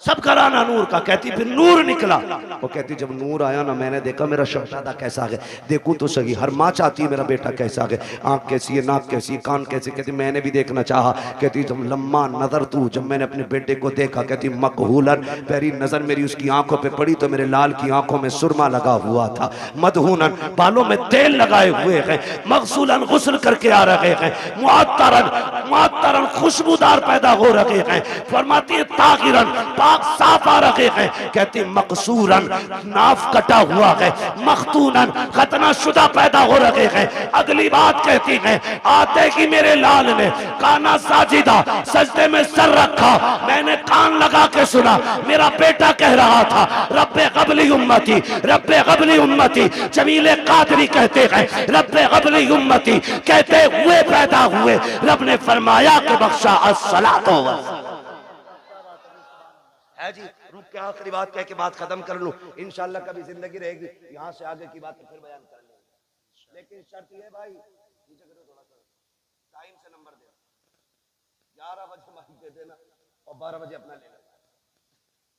Speaker 3: सब कराना नूर का। कहती फिर नूर निकला। वो कहती जब नूर आया ना, मैंने देखा मेरा शहजादा कैसा है, देखूं तो सही, हर माँ चाहती है मेरा बेटा कैसा है, आंख कैसी है, नाक कैसी है, कान कैसे। कहती मैंने भी देखना चाहा। कहती जब लम्मा नजर तू, जब मैंने अपने बेटे को देखा, कहती मकहूलन, पहली नजर मेरी उसकी आंखों पे पड़ी तो मेरे लाल की आंखों में सुरमा लगा हुआ था, मदहूनन, बालों में तेल लगाए हुए हैं, मगसूलन, गुस्ल करके आ रहे हैं, मुअत्तरन, मुअत्तरन, खुशबूदार पैदा हो रहे हैं। फरमाती है ताहिरन, साफ आ रहे हैं। कहती मकसूरन, नाफ कटा हुआ है, मखतूनन, खतना शुदा पैदा हो रहे हैं। अगली बात कहती है आते ही मेरे लाल ने काना साजिदा, सजदे में सर रखा, मैंने कान लगा के सुना, मेरा बेटा कह रहा था रब्बे क़ब्ली उम्मती, रब्बे क़ब्ली उम्मती। जमीले कादरी कहते हैं रब्बे क़ब्ली उम्मती कहते हुए पैदा हुए। रब ने फरमाया कि बख्शा अस्सलातो है जी। रुक के आखिरी बात कह के बात खत्म कर लूं, इंशाल्लाह कभी जिंदगी रहेगी यहाँ से आगे की बात तो फिर बयान कर लेंगे। लेकिन शर्त ये भाई, नीचे करो थोड़ा सा, टाइम से नंबर दे, 11 बजे माइक दे देना और 12 बजे अपना ले लेना,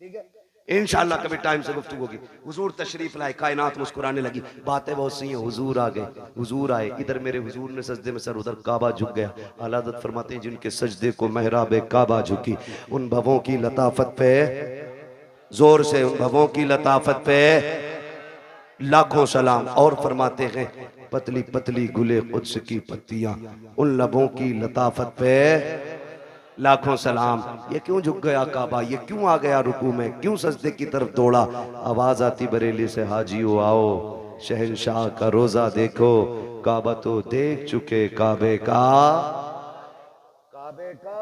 Speaker 3: ठीक है? इंशाल्लाह कभी टाइम से गुफ्तगू होगी। हुजूर तशरीफ लाए, कायनात मुस्कुराने लगी, बातें बहुत सी हैं। हुजूर आ गए, हुजूर आए, इधर मेरे हुजूर ने सजदे में सर, उधर काबा झुक गया। आला हज़रत फरमाते हैं जिनके सजदे को महराब काबा झुकी, उन भवों की लताफत पे, जोर से, उन भवों की लताफत पे लाखों सलाम। और फरमाते हैं पतली पतली गुले कुद्स की पत्तियां, उन लबों की लताफत पे लाखों सलाम। ये क्यों झुक गया काबा, ये क्यों आ गया रुकू में, क्यों सजदे की तरफ दौड़ा? आवाज आती बरेली से हाजियो आओ, शहंशाह का रोजा देखो, काबा तो देख चुके, काबे का, काबे का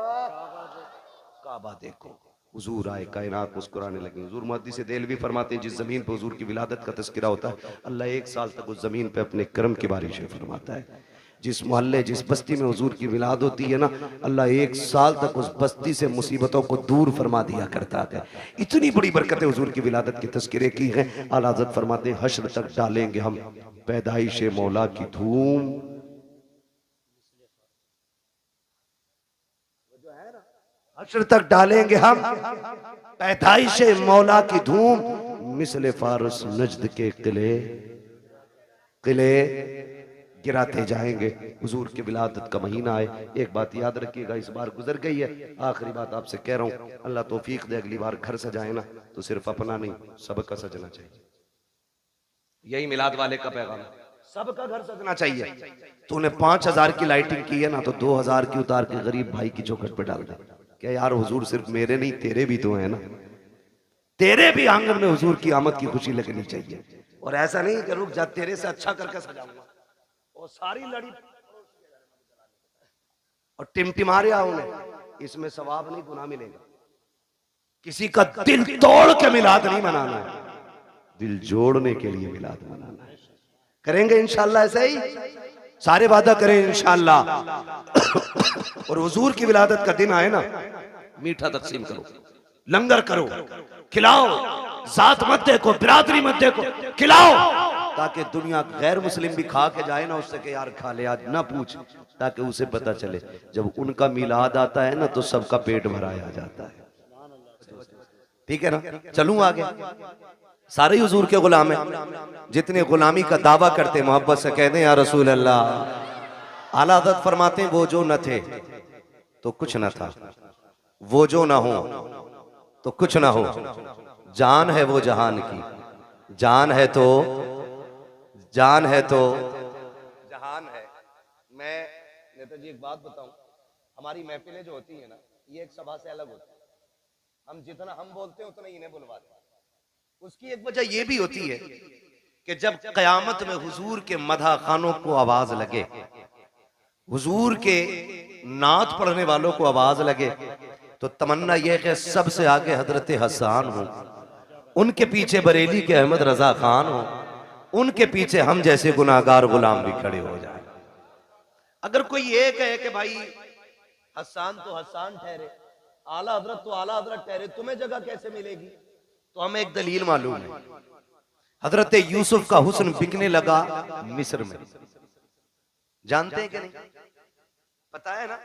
Speaker 3: काबा देखो। हुजूर आए, कायनात मुस्कुराने लगी। हुजूर मुहद्दिस देलवी फरमाते हैं जिस जमीन पर हुजूर की विलादत का तज़किरा होता है, अल्लाह 1 साल तक उस जमीन पे अपने करम की बारिशें फरमाता है। जिस मोहल्ले, जिस बस्ती में हुजूर की विलादत होती है ना, अल्लाह 1 साल तक उस बस्ती से मुसीबतों को दूर फरमा दिया करता है। इतनी बड़ी बरकतें हुजूर की विलादत के तज़किरे की हैं। आला हज़रत फरमाते हैं हश्र तक डालेंगे हम पैदाइश मौला की धूम, हश्र तक डालेंगे हम पैदाइश मौला की धूम, मिसले फारस नजद के किले, किले गिराते जाएंगे। हुजूर की विलादत का महीना है। एक बात याद रखिएगा, इस बार गुजर गई है, आखिरी बात आपसे कह रहा हूँ, अल्लाह तौफीक दे अगली बार घर सजाए ना तो सिर्फ अपना नहीं सबका सजना चाहिए। यही मिलाद वाले का पैगाम है, सबका घर सजना चाहिए। तूने 5000 की लाइटिंग की है ना, तो 2000 की उतार के गरीब भाई की चौखट पे डाल दे। क्या यार हुजूर सिर्फ मेरे नहीं तेरे भी तो है ना, तेरे भी आंगन में हुजूर की आमद की खुशी लगनी चाहिए। और ऐसा नहीं कि रुक जा, तेरे से अच्छा करके सजाऊंगा और सारी लड़ी और टिमटिमा रहा हूं, इसमें सवाब नहीं गुनाह मिलेगा। किसी का दिल तोड़ के मिलाद नहीं मनाना है, दिल जोड़ने के लिए मिलाद मनाना है। करेंगे इंशाल्लाह ऐसे ही, सारे वादा करें इंशाल्लाह। और हुजूर की विलादत का दिन आए ना, मीठा तकसीम करो, लंगर करो, खिलाओ, जात मत देखो, बिरादरी मत देखो, खिलाओ, ताकि दुनिया गैर मुस्लिम भी खा के जाए ना उससे कि यार खा ले आज, ना पूछ, ताकि उसे पता चले जब उनका मिलाद आता है ना तो सबका पेट भराया जाता है। ठीक है ना? चलूं आगे। सारे हुजूर के गुलाम हैं, जितने गुलामी का दावा करते मोहब्बत से कहते हैं या रसूल अल्लाह। आला हज़रत फरमाते हैं वो जो न थे तो कुछ न था, वो जो ना हो तो कुछ ना हो, जान है वो जहान की, जान है तो, जान है तो जहान है। मैं नेता जी एक बात बताऊं, हमारी महफिलें जो होती है ना, ये एक सभा से अलग होती है। हम जितना हम बोलते हैं उतना इन्हें बुलवाते हैं। उसकी एक वजह ये भी होती है कि जब कयामत में हुजूर के मदह खानों को आवाज लगे, हुजूर के नात पढ़ने वालों को आवाज लगे, तो तमन्ना यह कि सबसे आगे हजरत हसन हो, उनके पीछे बरेली के अहमद रजा खान हो, उनके पीछे हम जैसे गुनाहगार गुलाम भी खड़े हो जाए। अगर कोई ये कहे कि भाई हसन तो हसन ठहरे, आला हजरत तो आला हजरत ठहरे, तुम्हें जगह कैसे मिलेगी? तो हमें एक दलील मालूम है। हजरत यूसुफ का हुस्न बिकने लगा मिस्र में, जानते हैं कि नहीं? पता है ना,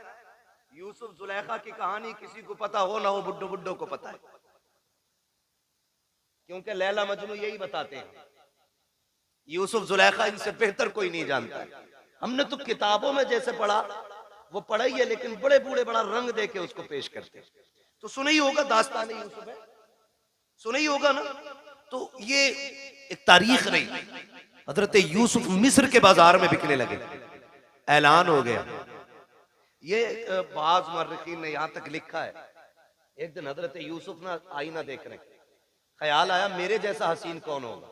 Speaker 3: यूसुफ जुलेखा की कहानी किसी को पता हो ना हो, बुड्ढो बुड्ढो को पता है, क्योंकि लैला मजनू यही बताते हैं। यूसुफ जुलेखा इनसे बेहतर कोई नहीं जानता है। हमने तो किताबों में जैसे पढ़ा वो पढ़ा ही है, लेकिन बड़े बूढ़े बड़ा रंग दे के उसको पेश करते। तो सुना ही होगा, दास्तान यूसुफ है, सुना ही होगा ना। तो ये एक तारीख रही। हजरत यूसुफ मिस्र के बाजार में बिकने लगे, ऐलान हो गया। ये बाज मुअर्रिखीन ने यहां तक लिखा है, एक दिन हजरत यूसुफ ना आईना देख रहे, ख्याल आया मेरे जैसा हसीन कौन होगा,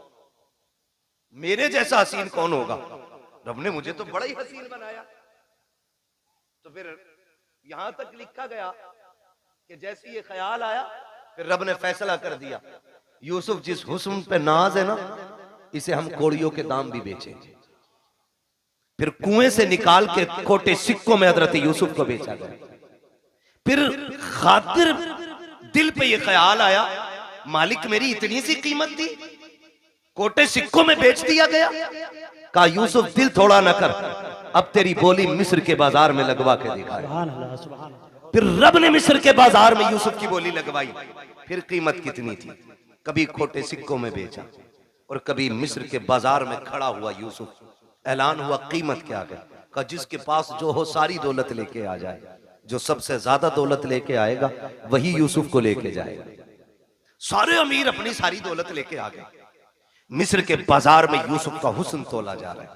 Speaker 3: मेरे जैसा हसीन कौन होगा, रब ने मुझे तो बड़ा ही हसीन बनाया। तो फिर यहां तक लिखा गया कि जैसे ये ख्याल आया, फिर रब ने फैसला कर दिया, यूसुफ जिस हुस्न पे नाज है ना, इसे हम कोड़ियों के दाम भी बेचेंगे। फिर कुएं से निकाल के खोटे सिक्कों में हजरत यूसुफ को बेचा गया। फिर खातिर दिल पे ये ख्याल आया, मालिक मेरी इतनी सी कीमत थी, कोटे सिक्कों में बेच दिया गया। कहा यूसुफ दिल थोड़ा न कर, अब तेरी बोली मिस्र के बाजार में लगवा के दिखाए। फिर रब ने मिस्र के बाजार में यूसुफ की बोली लगवाई। फिर कीमत कितनी थी, कभी खोटे सिक्कों में बेचा और कभी मिस्र के बाजार में खड़ा हुआ यूसुफ। ऐलान हुआ कीमत क्या है, कहा जिसके पास जो हो सारी दौलत लेके आ जाए, जो सबसे ज्यादा दौलत लेके आएगा वही यूसुफ को लेके जाएगा। सारे अमीर अपनी सारी दौलत लेके आ गए। मिस्र के बाजार में यूसुफ का हुस्न तोला जा रहा है,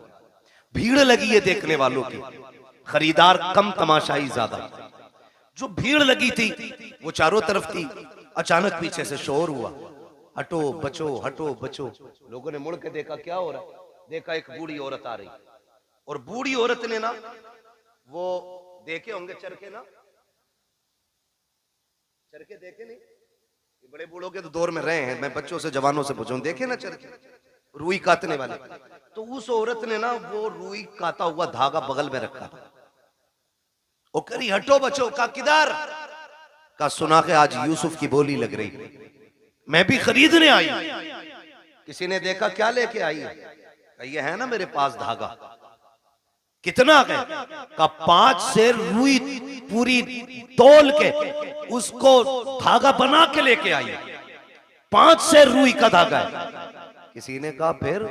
Speaker 3: भीड़ लगी है देखने वालों की, खरीदार कम तमाशाई ज्यादा। जो भीड़ लगी थी वो चारों तरफ थी। अचानक पीछे से शोर हुआ, हटो बचो हटो बचो। लोगों ने मुड़ के देखा क्या हो रहा है, देखा एक बूढ़ी औरत आ रही, और बूढ़ी औरत ने ना, वो देखे होंगे चरखे ना, चरखे देखे नहीं, बड़े बूढ़ों के तो दौर में रहे हैं, मैं बच्चों से जवानों से पूछूं, देखे ना चरखे, रुई काटने वाले। तो उस औरत ने ना वो रुई काटा हुआ धागा बगल में रखा था। वो करी हटो बचो, का किधर, का सुना के आज यूसुफ की बोली लग रही, मैं भी खरीदने आई। किसी ने देखा क्या लेके आई, ये है ना मेरे पास धागा, कितना है, का 5 सेर रुई पूरी तोल के उसको धागा बना के लेके आई। 5 सेर रुई का धागा है। किसी ने कहा फिर,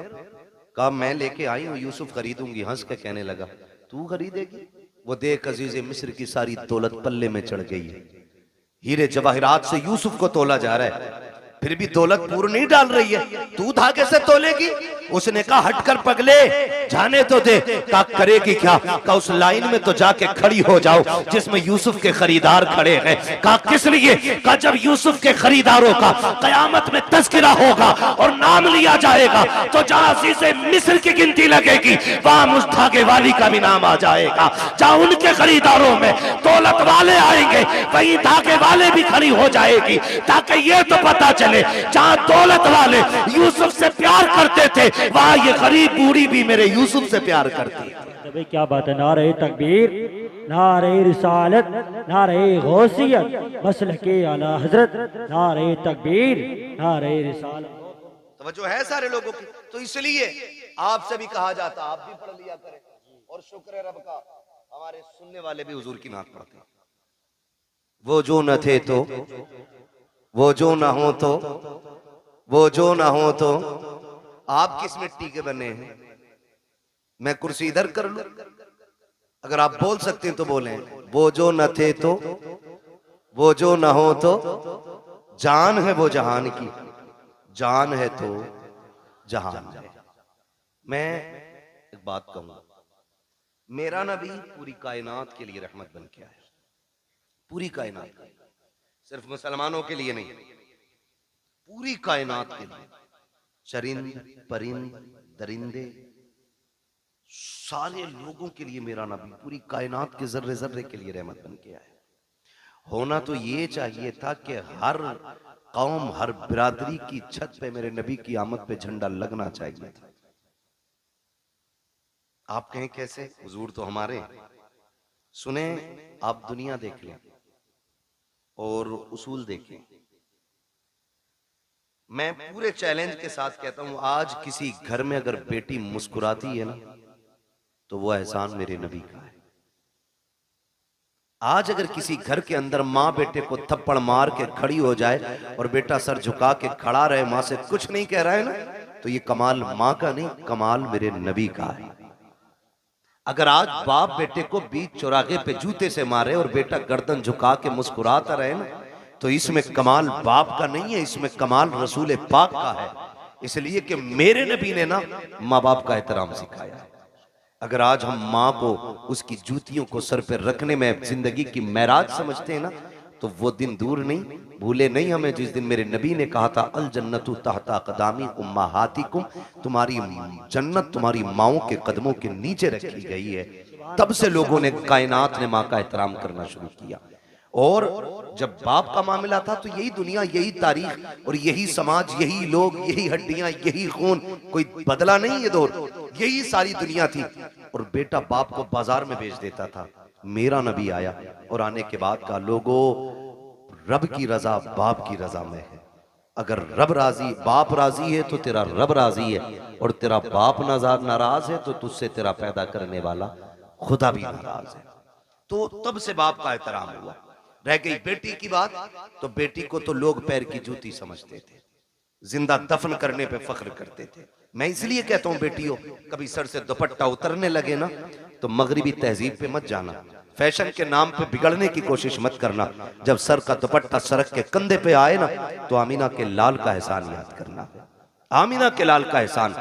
Speaker 3: कहा मैं लेके आई हूं, यूसुफ खरीदूंगी। हंस के कहने लगा तू खरीदेगी? वो देख अजीज़े मिस्र की सारी दौलत पल्ले में चढ़ गई है, हीरे जवाहिरात से यूसुफ को तोला जा रहा है, फिर भी दौलत पूरी नहीं डाल रही है, तू धागे से तोलेगी? उसने कहा हटकर पगले, जाने तो दे। कहा करेगी क्या? कहा उस लाइन में तो जाके खड़ी हो जाओ जिसमें यूसुफ के खरीदार खड़े हैं। कहा किस लिए? कहा जब यूसुफ के खरीदारों का कयामत में तस्करा होगा और नाम लिया जाएगा, तो जहां अज़ीज़े मिस्र की गिनती लगेगी वहां उस धागे वाली का भी नाम आ जाएगा। जहां उनके खरीदारों में दौलत वाले आएंगे वहीं धागे वाले भी खड़ी हो जाएगी, ताकि ये तो पता चले जहां दौलत वाले यूसुफ से प्यार करते थे वहां ये गरीब बूढ़ी भी मेरे यूसुफ से प्यार करती है।
Speaker 2: भाई क्या बात है, नारे तकबीर, नारे रिसालत, नारे गौसियत, मसलके आला हजरत, नारे तकबीर, नारे रिसालत।
Speaker 3: तवज्जो है सारे लोगों की। तो इसलिए आपसे भी कहा जाता आप भी पढ़ लिया करें, और शुक्र है रब का हमारे सुनने वाले भी हुजूर की नात पढ़ते हैं। वो जो न थे तो, वो जो ना हो तो, वो जो ना हो तो, आप किस मिट्टी के बने हैं? मैं कुर्सी इधर कर लूं? अगर आप बोल सकते हैं तो बोलें, वो जो न थे तो, वो जो ना हो तो, जान है वो जहान की, जान है तो जहान है। मैं एक बात कहूंगा, मेरा नबी पूरी कायनात के लिए रहमत बन के आया, पूरी कायनात, सिर्फ मुसलमानों के लिए नहीं, पूरी कायनात के लिए। चरिंद परिंद दरिंदे सारे लोगों के लिए मेरा नबी पूरी कायनात के जर्रे जर्रे के लिए रहमत बन के आया। होना तो ये चाहिए था कि हर कौम हर बिरादरी की छत पे मेरे नबी की आमद पे झंडा लगना चाहिए था। आप कहें कैसे? हुजूर तो हमारे। सुने, आप दुनिया देख लें और उसूल देखें। मैं पूरे चैलेंज के साथ कहता हूं, आज किसी घर में अगर बेटी मुस्कुराती है ना तो वो एहसान मेरे नबी का है। आज अगर किसी घर के अंदर माँ बेटे को थप्पड़ मार के खड़ी हो जाए और बेटा सर झुका के खड़ा रहे, माँ से कुछ नहीं कह रहा है ना, तो ये कमाल माँ का नहीं, कमाल मेरे नबी का है। अगर आज बाप बेटे को बीच चौराहे पे जूते से मारे और बेटा गर्दन झुका के मुस्कुराता रहे ना, तो इसमें कमाल बाप का नहीं है, इसमें कमाल रसूल पाक का है। इसलिए कि मेरे नबी ने ना माँ बाप का एहतराम सिखाया है। अगर आज हम माँ को उसकी जूतियों को सर पे रखने में जिंदगी की महराज समझते हैं ना, तो वो दिन दूर नहीं, भूले नहीं हमें जिस दिन मेरे नबी ने कहा था अल जन्नतु तहता क़दामी उम्महातिकुम, तुम्हारी जन्नत तुम्हारी माओं के कदमों के नीचे रखी गई है। तब से लोगों ने, कायनात ने माँ का एहतराम करना शुरू किया। और जब बाप का मामला था तो यही दुनिया, यही तारीख और यही समाज, यही लोग, यही हड्डियां, यही खून, कोई बदला नहीं ये दौर, यही सारी दुनिया थी। और बेटा बाप को बाजार में बेच देता था। मेरा नबी आया और आने के बाद का लोगों, रब की रजा बाप की रजा में है। अगर रब राजी, बाप राजी है तो तेरा रब राजी है, और तेरा बाप नाराज है तो तुझसे तेरा पैदा करने वाला खुदा भी नाराज है। तो तब से बाप का एहतराम हुआ। रह गई बेटी की बात, तो बेटी को तो लोग पैर की जूती समझते थे, जिंदा दफन करने पे फख्र करते थे। मैं इसलिए कहता हूं बेटियों, कभी सर से दुपट्टा उतरने लगे ना तो मगरिबी तहजीब पे मत जाना, फैशन के नाम पे बिगड़ने की कोशिश मत करना। जब सर का दुपट्टा सड़क के कंधे पे आए ना, तो आमीना के लाल का एहसान याद करना। आमीना के लाल का एहसान,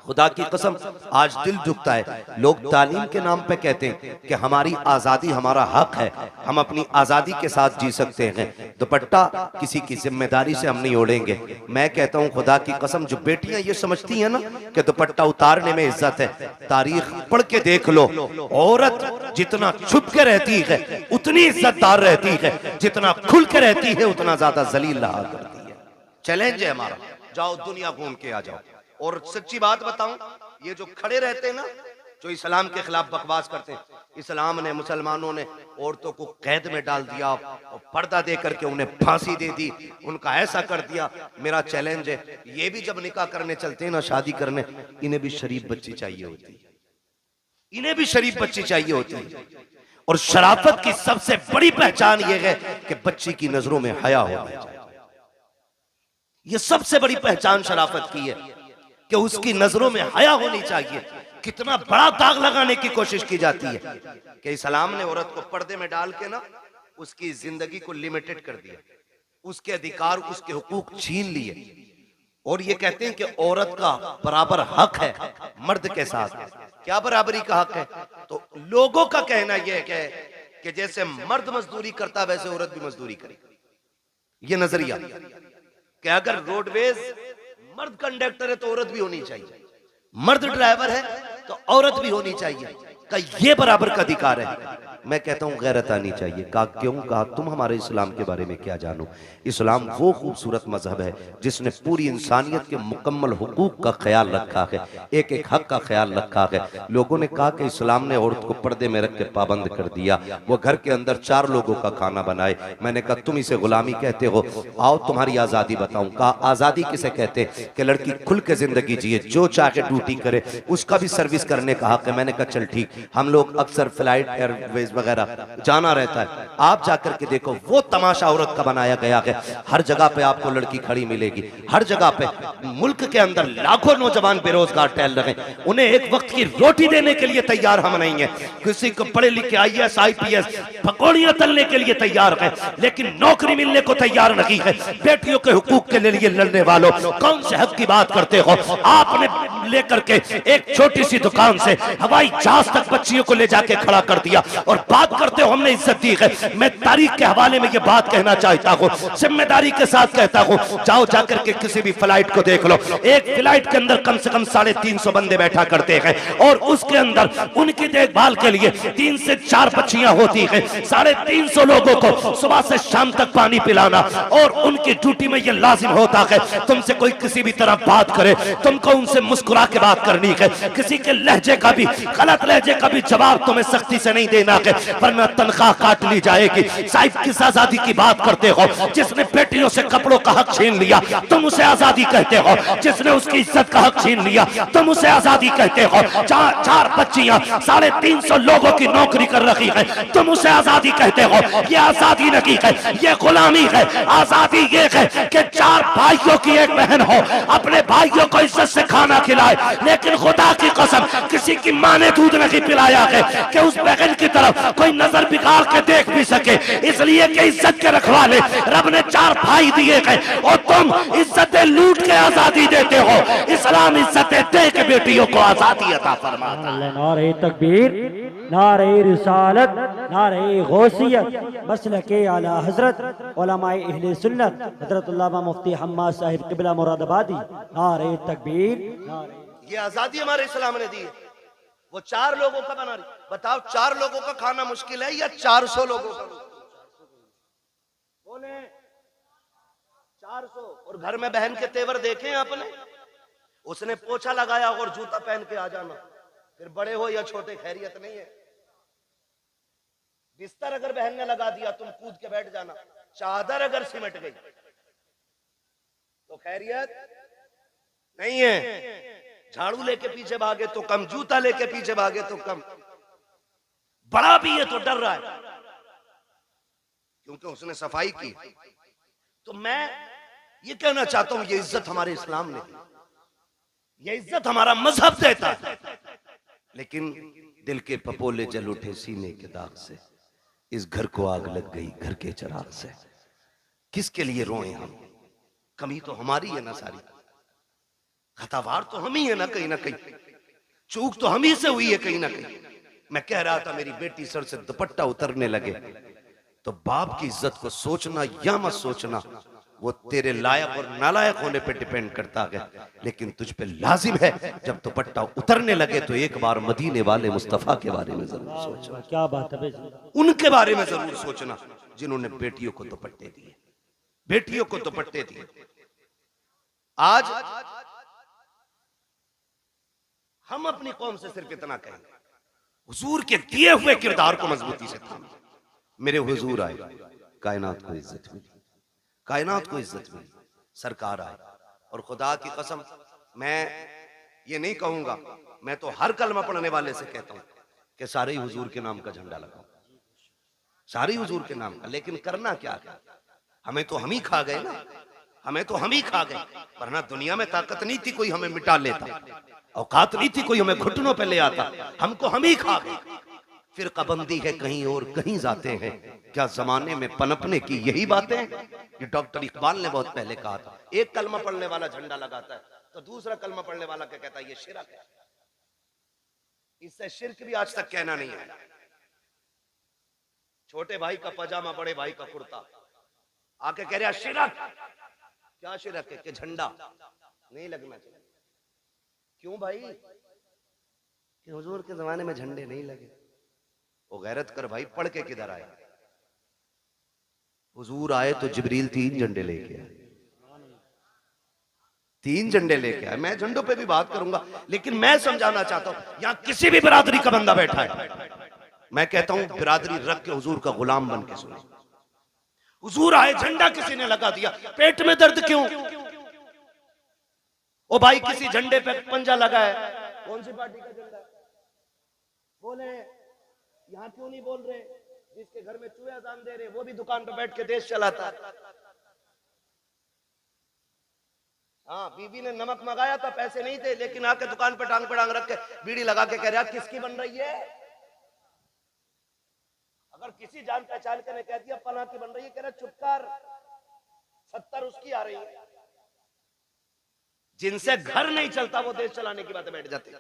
Speaker 3: खुदा की कसम आज दिल झुकता है। लोग तालीम के नाम पे कहते हैं कि हमारी आजादी हमारा हक है, हम अपनी आजादी के साथ जी सकते हैं, दुपट्टा किसी की जिम्मेदारी से हम नहीं ओढ़ेंगे। मैं कहता हूं खुदा की कसम, जो बेटियां ये समझती हैं ना कि दुपट्टा उतारने में इज्जत है, तारीख पढ़ के देख लो, औरत जितना छुप के रहती है उतनी इज्जतदार रहती है, जितना खुल के रहती है उतना ज्यादा जलील रहा करती है। चैलेंज है हमारा, जाओ दुनिया घूम के आ जाओ। और सच्ची बात बताऊं, ये जो खड़े रहते हैं ना, जो इस्लाम के खिलाफ बकवास करते हैं, इस्लाम ने, मुसलमानों ने औरतों को कैद में डाल दिया और पर्दा दे करके उन्हें फांसी दे दी, उनका ऐसा कर दिया। मेरा चैलेंज है, ये भी जब निकाह करने चलते हैं ना, शादी करने, इन्हें भी शरीफ बच्ची चाहिए होती है, इन्हें भी शरीफ बच्ची चाहिए होती है। और शराफत की सबसे बड़ी पहचान यह है कि बच्ची की नजरों में हया होना चाहिए। यह सबसे बड़ी पहचान शराफत की है कि उसकी नजरों में हया होनी चाहिए। कितना बड़ा दाग लगाने की कोशिश की जाती है कि इस्लाम ने औरत को पर्दे में डाल के ना उसकी जिंदगी को लिमिटेड कर दिया, उसके अधिकार, उसके हुकूक छीन लिए, और ये कहते हैं कि औरत का बराबर हक है मर्द के साथ। क्या बराबरी का हक है? तो लोगों का कहना यह है कि जैसे मर्द मजदूरी करता वैसे औरत भी मजदूरी करेगी। ये नजरिया कि अगर रोडवेज मर्द कंडक्टर है तो औरत भी होनी चाहिए, मर्द ड्राइवर है तो औरत भी होनी चाहिए, का ये बराबर का अधिकार है। मैं कहता हूं गैरत आनी चाहिए। कहा क्यों? कहा तुम हमारे इस्लाम के बारे में क्या जानो। इस्लाम वो खूबसूरत मजहब है जिसने पूरी इंसानियत के मुकम्मल हुकूक का ख्याल रखा है, एक एक हक का ख्याल रखा है। लोगों ने कहा कि इस्लाम ने औरत को पर्दे में रख के पाबंद कर दिया, वो घर के अंदर 4 लोगों का खाना बनाए। मैंने कहा तुम इसे गुलामी कहते हो, आओ तुम्हारी आजादी बताऊं। कहा आजादी किसे कहते हैं कि लड़की खुल के जिंदगी जिए, जो चाहे ड्यूटी करे, उसका भी सर्विस करने का हक है। मैंने कहा चल ठीक, हम लोग अक्सर फ्लाइट एयरवेज वगैरह जाना रहता है, आप जाकर के देखो वो तमाशा औरत का बनाया गया है। हर जगह पे आपको लड़की खड़ी मिलेगी, हर जगह पे। मुल्क के अंदर लाखों नौजवान बेरोजगार टहल रहे हैं, उन्हें एक वक्त की रोटी देने के लिए तैयार हम नहीं है। किसी को पढ़े लिखे IAS IPS पकौड़ियां तलने के लिए तैयार है, लेकिन नौकरी मिलने को तैयार नहीं है। बेटियों के हुकूक के लिए लड़ने वालों, कौन से हक की बात करते हो? आपने लेकर के एक छोटी सी दुकान से हवाई जहाज तक
Speaker 1: बच्चियों को ले जाके खड़ा कर दिया और बात करते हो हमने इज्जत दी है। मैं तारीख के हवाले में ये बात कहना चाहता हूँ, जिम्मेदारी के साथ कहता हूँ, जाओ जाकर के किसी भी फ्लाइट को देख लो, एक फ्लाइट के अंदर कम से कम 350 बंदे बैठा करते हैं और उसके अंदर उनकी देखभाल के लिए 3 से 4 बच्चियां होती हैं। 350 लोगों को सुबह से शाम तक पानी पिलाना और उनकी ड्यूटी में यह लाजिम होता है तुमसे कोई किसी भी तरह बात करे तुमको उनसे मुस्कुरा के बात करनी है, किसी के लहजे का भी, गलत लहजे का भी जवाब तुम्हें सख्ती से नहीं देना है वरना तनख्वाह काट ली जाएगी। साहिब किस आजादी की बात करते हो? जिसने बेटियों से कपड़ों का हक छीन लिया तुम उसे आजादी कहते हो, जिसने उसकी इज्जत का हक छीन लिया तुम उसे आजादी कहते हो। 4 बच्चियां 350 लोगों की नौकरी कर रही है तुम उसे आजादी कहते हो। ये आजादी नहीं है, ये गुलामी है। आजादी ये है कि 4 भाइयों की एक बहन हो, अपने भाइयों को इज्जत से खाना खिलाए, लेकिन खुदा की कसम किसी की मां ने दूध नहीं पिलाया है कि उस बहन की तरफ कोई नजर बिगाड़ के देख भी सके, इसलिए कि इज्जत के रखवाले रब ने 4 भाई दिए हैं और तुम इज्जतें लूट के आजादी देते हो। इस्लाम इज्जतें दे के बेटियों को आजादी अता फरमाता है।
Speaker 2: नारे तकबीर, नारे रिसालत, नारे गौसियत, मसलके आला हजरत उलमाए अहले सुन्नत हजरत अल्लामा मुफ्ती हम्माद साहिब किबला मुरादाबादी। नारे तकबीर,
Speaker 3: ये आजादी हमारे इस्लाम ने दी है। वो 4 लोगों का बना रही, बताओ 4 लोगों का खाना मुश्किल है या 400 लोगों का? बोले 400। और घर में बहन के तेवर देखे आपने? उसने पोछा लगाया और जूता पहन के आ जाना, फिर बड़े हो या छोटे खैरियत नहीं है। बिस्तर अगर बहन ने लगा दिया तुम कूद के बैठ जाना, चादर अगर सिमट गई तो खैरियत नहीं है। झाड़ू लेके पीछे भागे तो कम, जूता लेके पीछे भागे तो कम। बड़ा भी है तो डर रहा है क्योंकि उसने सफाई की। तो मैं ये कहना चाहता हूं, ये इज्जत हमारे इस्लाम ने दी, ये इज्जत हमारा मजहब देता है, लेकिन दिल के पपोले जल उठे सीने के दाग से, इस घर को आग लग गई घर के चिराग से। किसके लिए रोए हम? कमी तो हमारी है ना सारी, खतावार तो हम ही है ना कहीं, चूक तो हम ही से हुई है कहीं ना कहीं। मैं कह रहा था मेरी बेटी सर से दुपट्टा उतरने लगे तो बाप की इज्जत को सोचना या मत सोचना वो तेरे लायक और नालायक होने पे डिपेंड करता है, लेकिन तुझ पे लाजिम है जब दुपट्टा उतरने लगे तो एक बार मदीने वाले मुस्तफा के बारे में जरूर सोचना।
Speaker 2: क्या बात है,
Speaker 3: उनके बारे में जरूर सोचना जिन्होंने बेटियों को दुपट्टे दिए, बेटियों को दुपट्टे दिए। आज हम अपनी कौम से सिर्फ इतना कहेंगे, हुजूर के दिए हुए किरदार को मजबूती से थामे। मेरे हुजूर आए, कायनात को इज्जत मिली, कायनात को इज्जत मिली, सरकार आए। और खुदा की कसम मैं ये नहीं कहूंगा, मैं तो हर कलमा पढ़ने वाले से कहता हूं कि सारे हुजूर के नाम का झंडा लगाओ, सारे हुजूर के नाम का। लेकिन करना क्या है? हमें तो हम ही खा गए ना, हमें तो हम ही खा गए, वरना दुनिया में ताकत नहीं थी कोई हमें मिटा लेता, औकात नहीं थी कोई हमें घुटनों पे ले आता, हमको हम ही खा गए। फिर कबंदी है कहीं और कहीं जाते हैं, क्या जमाने में पनपने की यही बातें? ये डॉक्टर इकबाल ने बहुत पहले कहा था, एक कलमा पढ़ने वाला झंडा लगाता है तो दूसरा कलमा पढ़ने वाला क्या कहता है? ये शिरक है। इससे शिरक भी आज तक कहना नहीं आया। छोटे भाई का पजामा, बड़े भाई का कुर्ता, आके कह रहा शिरक। क्या शिरक है? कि झंडा नहीं लगना चाहिए। क्यों भाई? कि हुजूर के जमाने में झंडे नहीं लगे। वो गैरत कर भाई, पढ़ के किधर आए? हुजूर आए तो जिब्रील 3 झंडे लेके आए, 3 झंडे लेके आए। मैं झंडों पे भी बात करूंगा, लेकिन मैं समझाना चाहता हूं यहां किसी भी बिरादरी का बंदा बैठा है, मैं कहता हूं बिरादरी रख के हुजूर का गुलाम बन के सुने। हुजूर आए, झंडा किसी ने लगा दिया, पेट में दर्द क्यों? ओ भाई किसी झंडे पे पंजा लगा है, कौन सी पार्टी का झंडा? बोले यहां क्यों नहीं बोल रहे? जिसके घर में चूहे अजान दे रहे वो भी दुकान पे बैठ के देश चलाता। हाँ, बीबी ने नमक मंगाया था, पैसे नहीं थे, लेकिन आके दुकान पे टांग रख के बीड़ी लगा के कह रहा किसकी बन रही है? अगर किसी जान पहचान के ने कह दिया फलां की बन रही है, कह रहा चुप कर, 70 उसकी आ रही है। जिनसे घर नहीं चलता वो देश चलाने की बातें बैठ जाते।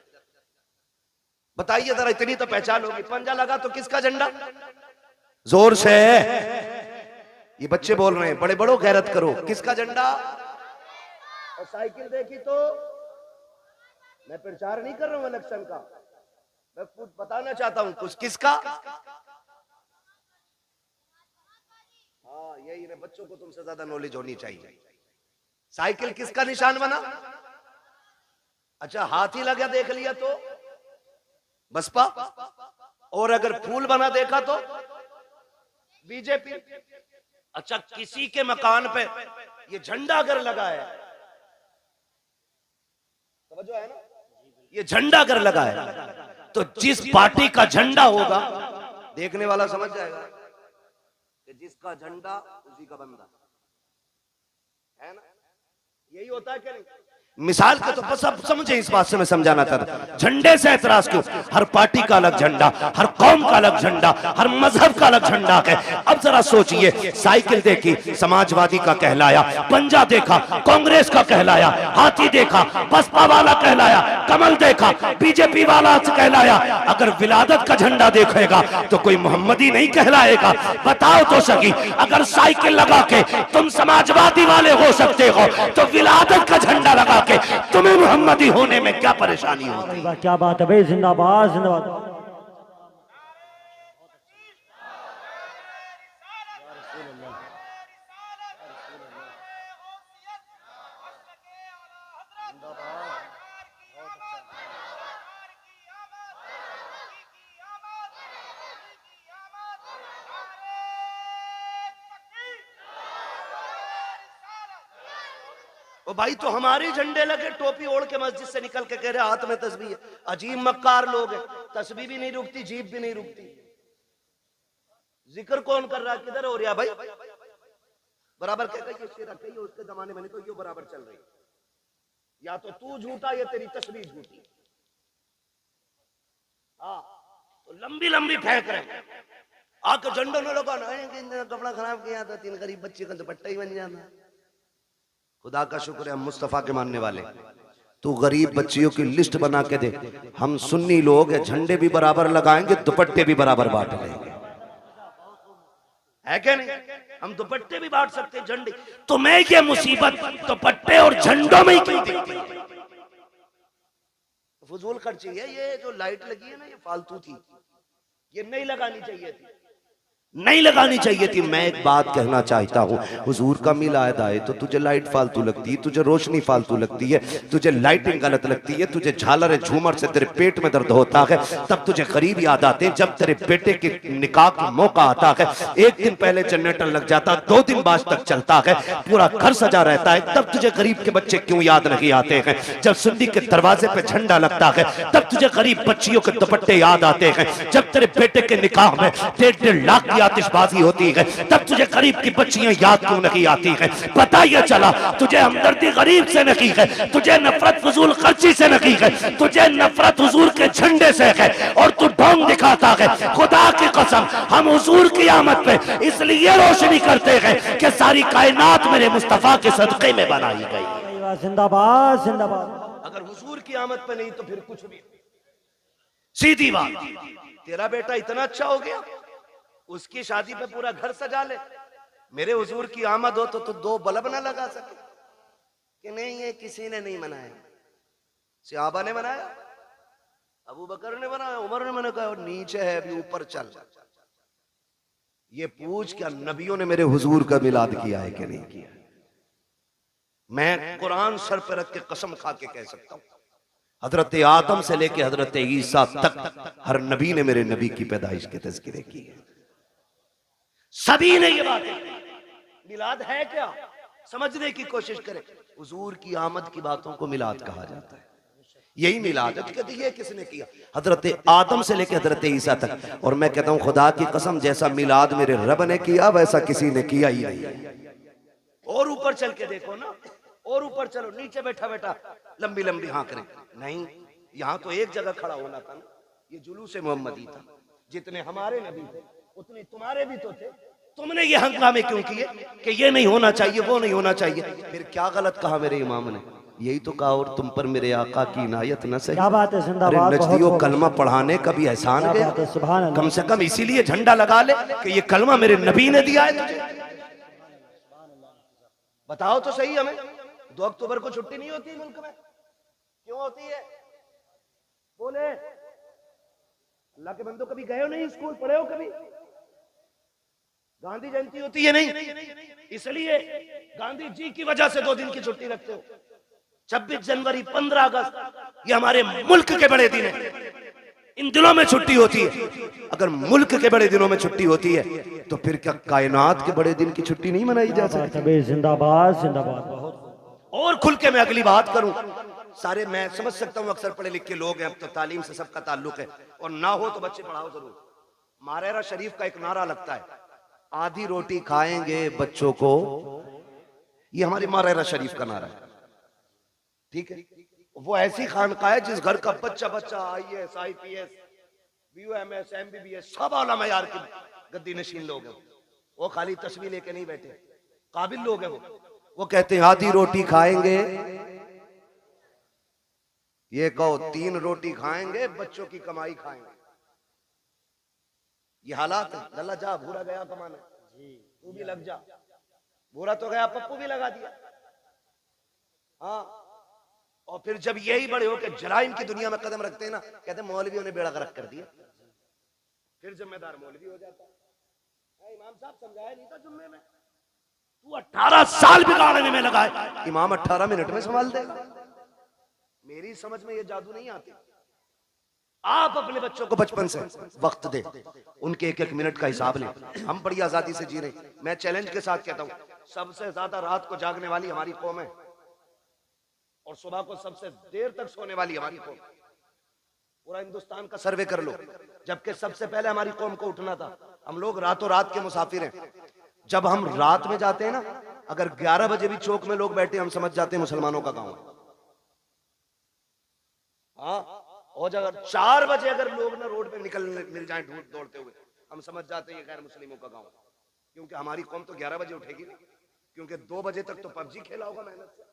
Speaker 3: बताइए जरा, इतनी तो पहचान होगी। पंजा लगा तो किसका झंडा? जोर से, ये बच्चे बोल रहे हैं, बड़े बड़ो गैरत करो, किसका झंडा? और साइकिल देखी तो मैं प्रचार नहीं कर रहा हूं इलेक्शन का, मैं कुछ बताना चाहता हूं कुछ। किसका? हाँ यही ना, बच्चों को तुमसे ज्यादा नॉलेज होनी चाहिए। साइकिल किसका निशान बना? अच्छा हाथी लगा देख लिया तो बसपा, और अगर फूल बना देखा तो बीजेपी। अच्छा किसी के मकान पे ये झंडा अगर लगा है, समझो है ना, ये झंडा अगर लगा है तो जिस पार्टी का झंडा होगा देखने वाला समझ जाएगा कि जिसका झंडा उसी का बंदा है ना। यही होता है क्या नहीं? मिसाल के तो बस अब समझे, इस बात से मैं समझाना चाहता। झंडे से एतराज क्यों? हर पार्टी का अलग झंडा, हर कौम का अलग झंडा, हर मजहब का अलग झंडा है। अब जरा सोचिए, साइकिल देखी समाजवादी का कहलाया, पंजा देखा कांग्रेस का कहलाया, हाथी देखा बसपा वाला कहलाया, कमल देखा बीजेपी वाला कहलाया। अगर विलादत का झंडा देखेगा तो कोई मोहम्मदी नहीं कहलाएगा। बताओ तो सही, अगर साइकिल लगा के तुम समाजवादी वाले हो सकते हो तो विलादत का झंडा लगा के तुम्हें मोहम्मदी होने में क्या परेशानी होती?
Speaker 2: क्या बात है भाई, जिंदाबाद जिंदाबाद।
Speaker 3: ओ भाई, तो हमारे झंडे लगे, टोपी ओढ़ के मस्जिद से निकल के कह रहे हाथ में तस्बीह है। अजीब मक्कार लोग हैं, तस्बीह भी नहीं रुकती, जीभ भी नहीं रुकती। जिक्र कौन कर रहा है, किधर हो रहा भाई? बराबर कह कहिए, उसके जमाने में नहीं तो ये बराबर चल रही। या तो तू झूठा या तेरी तस्बीह झूठी। हाँ तो लंबी लंबी फेंक रहे, आके झंडों में लगाना, कपड़ा खराब किया था, 3 गरीब बच्चे का दुपट्टा ही बन जाना। खुदा का शुक्र है हम मुस्तफा के मानने वाले। तू गरीब बच्चियों की लिस्ट बना के दे, हम सुन्नी लोग हैं, झंडे भी बराबर लगाएंगे, दुपट्टे भी बराबर बांट लेंगे, है क्या नहीं? हम दुपट्टे भी बांट सकते हैं, झंडे। तो मैं ये मुसीबत दुपट्टे और झंडों में ही क्यों दिखती? फजूल खर्ची है। ये जो लाइट लगी है ना, ये फालतू थी, ये नहीं लगानी चाहिए थी, नहीं लगानी चाहिए थी। मैं एक बात कहना चाहता हूँ, हुजूर का मिलाद आए तो तुझे लाइट फालतू लगती है, तुझे रोशनी फालतू लगती है, तुझे लाइटिंग गलत लगती है, तुझे झालर झूमर से तेरे पेट में दर्द होता है, तब तुझे गरीब याद आते हैं। जब तेरे बेटे के निकाह का मौका आता है, 1 दिन पहले जनरेटर लग जाता, 2 दिन बाद तक चलता है, पूरा घर सजा रहता है, तब तुझे गरीब के बच्चे क्यों याद नहीं आते हैं? जब सुन्नी के दरवाजे पे झंडा लगता है, तब तुझे गरीब बच्चियों के दुपट्टे याद आते हैं। जब तेरे बेटे के निकाह में 1.5 लाख की आतिशबाजी होती है, तब तुझे गरीब की बच्चियां याद क्यों नहीं आती है? पता ये चला तुझे हमदर्दी गरीब से नहीं है, तुझे नफरत फजूल खर्ची से नहीं है, तुझे नफरत हुजूर के झंडे से है, और तू ढोंग दिखाता है। खुदा की कसम, हम हुजूर की आमद पे इसलिए रोशनी करते हैं कि सारी कायनात मेरे मुस्तफा के सदक़े में बनाई गई।
Speaker 2: जिंदाबाद जिंदाबाद।
Speaker 3: अगर हुजूर की आमद पे नहीं तो फिर कुछ भी। सीधी बात, तेरा बेटा इतना अच्छा हो गया, उसकी शादी पे पूरा घर सजा ले। मेरे हुजूर की आमद हो तो 2 बल्ब ना लगा सके कि नहीं ये किसी ने नहीं मनाया, सहाबा ने मनाया, अबू बकर ने बनाया, उमर ने मनाया, और नीचे है अभी ऊपर चल। ये पूछ क्या नबियों ने मेरे हुजूर का मिलाद किया है कि नहीं किया? मैं कुरान सर पे रख के कसम खा के कह सकता हूं, हजरत आदम से लेके हजरत ईसा तक हर नबी ने मेरे नबी की पैदाइश के तज़किरे की है। सभी ने ये बात की। मिलाद है क्या, समझने की कोशिश करें। हुजूर की आमद की बातों को मिलाद कहा जाता है, यही मिलाद है। कहते ये किसने किया? हजरत आदम से लेकर हजरत ईसा तक। और मैं कहता हूं खुदा की कसम, जैसा मिलाद मेरे रब ने किया वैसा किसी ने किया ही नहीं। और ऊपर चल के देखो ना, और ऊपर चलो, नीचे बैठा बैठा लंबी लंबी हाँ करे नहीं। यहाँ तो एक जगह खड़ा होना था ना, ये जुलूस मोहम्मदी था। जितने हमारे नबी थे उतने तुम्हारे भी तो थे। तुमने ये हंगामे क्यों किए कि ये नहीं होना चाहिए, वो नहीं होना चाहिए? फिर क्या गलत कहा मेरे इमाम ने? यही तो कहा, और तुम पर मेरे आका की इनायत न सही।
Speaker 2: क्या बात है,
Speaker 3: अरे
Speaker 2: जिंदाबाद।
Speaker 3: नजदियों कलमा पढ़ाने का भी एहसान
Speaker 2: क्या
Speaker 3: गया,
Speaker 2: बात है, सुभान अल्लाह।
Speaker 3: कम से कम इसीलिए झंडा लगा ले कि ये कलमा मेरे नबी ने दिया है तुझे। बताओ तो सही हमें, 2 अक्टूबर को छुट्टी नहीं होती मुल्क में, क्यों होती है? बोले अल्लाह के बंदो, कभी गए हो नहीं स्कूल, पढ़े हो कभी? गांधी जयंती होती है नहीं, इसलिए गांधी जी की वजह से 2 दिन की छुट्टी रखते हो। 26 जनवरी, 15 अगस्त, ये हमारे मुल्क के बड़े दिन है, इन दिनों में छुट्टी होती है। अगर मुल्क के बड़े दिनों में छुट्टी होती है तो फिर क्या कायनात के बड़े दिन की छुट्टी नहीं मनाई जा सकती?
Speaker 2: जिंदाबाद जिंदाबाद। बहुत
Speaker 3: और खुल के मैं अगली बात करूं, सारे मैं समझ सकता हूं अक्सर पढ़े लिखे लोग हैं, अब तो तालीम से सबका ताल्लुक है, और ना हो तो बच्चे पढ़ाओ जरूर। मारेरा शरीफ का एक नारा लगता है, आधी रोटी खाएंगे बच्चों को, ये हमारी मारेरा शरीफ का नारा है, ठीक है? वो ऐसी खानकाह है जिस घर का बच्चा बच्चा IAS IPS BUMS MBBS सब आला मयार के गद्दी नशीन लोग हैं, वो खाली तस्वीर लेके नहीं बैठे, काबिल लोग हैं वो कहते हैं आधी रोटी खाएंगे, ये कहो 3 रोटी खाएंगे, बच्चों की कमाई खाएंगे। ये हालात है। लल्ला जा, भूरा गया कमाने, तू भी लग जा। भूरा तो गया, पप्पू भी लगा दिया। हाँ, और फिर जब यही बड़े हो के जराइम की दुनिया में कदम रखते हैं ना, कहते हैं मौलवियों ने बेड़ा गर्क कर दिया, फिर जिम्मेदार मौलवी हो जाता है। इमाम साहब समझाया नहीं था जुम्मे में, तू 18 साल बिगाड़ने में लगा है, इमाम 18 मिनट में संभाल देगा। मेरी समझ में ये जादू नहीं आती। आप अपने बच्चों को बचपन से वक्त दे, उनके 1-1 मिनट का हिसाब लें। हम बड़ी आजादी से जी रहे हैं। मैं चैलेंज के साथ कहता हूं, सबसे ज्यादा रात को जागने वाली हमारी कौम है, और सुबह को सबसे देर तक सोने वाली हमारी कौम। पूरा हिंदुस्तान का सर्वे कर लो, जबकि सबसे पहले हमारी कौम को उठना था। हम लोग रातों रात के मुसाफिर हैं। जब हम रात में जाते हैं ना, अगर 11 बजे भी चौक में लोग बैठे, हम समझ जाते हैं मुसलमानों का गांव है। हाँ, और अगर 4 बजे अगर लोग ना रोड पे निकल मिल जाएं दौड़ते हुए, हम समझ जाते हैं ये गैर मुस्लिमों का गांव है। क्योंकि हमारी कौम तो 11 बजे उठेगी नहीं, क्योंकि 2 बजे तक तो पबजी खेला होगा मेहनत से,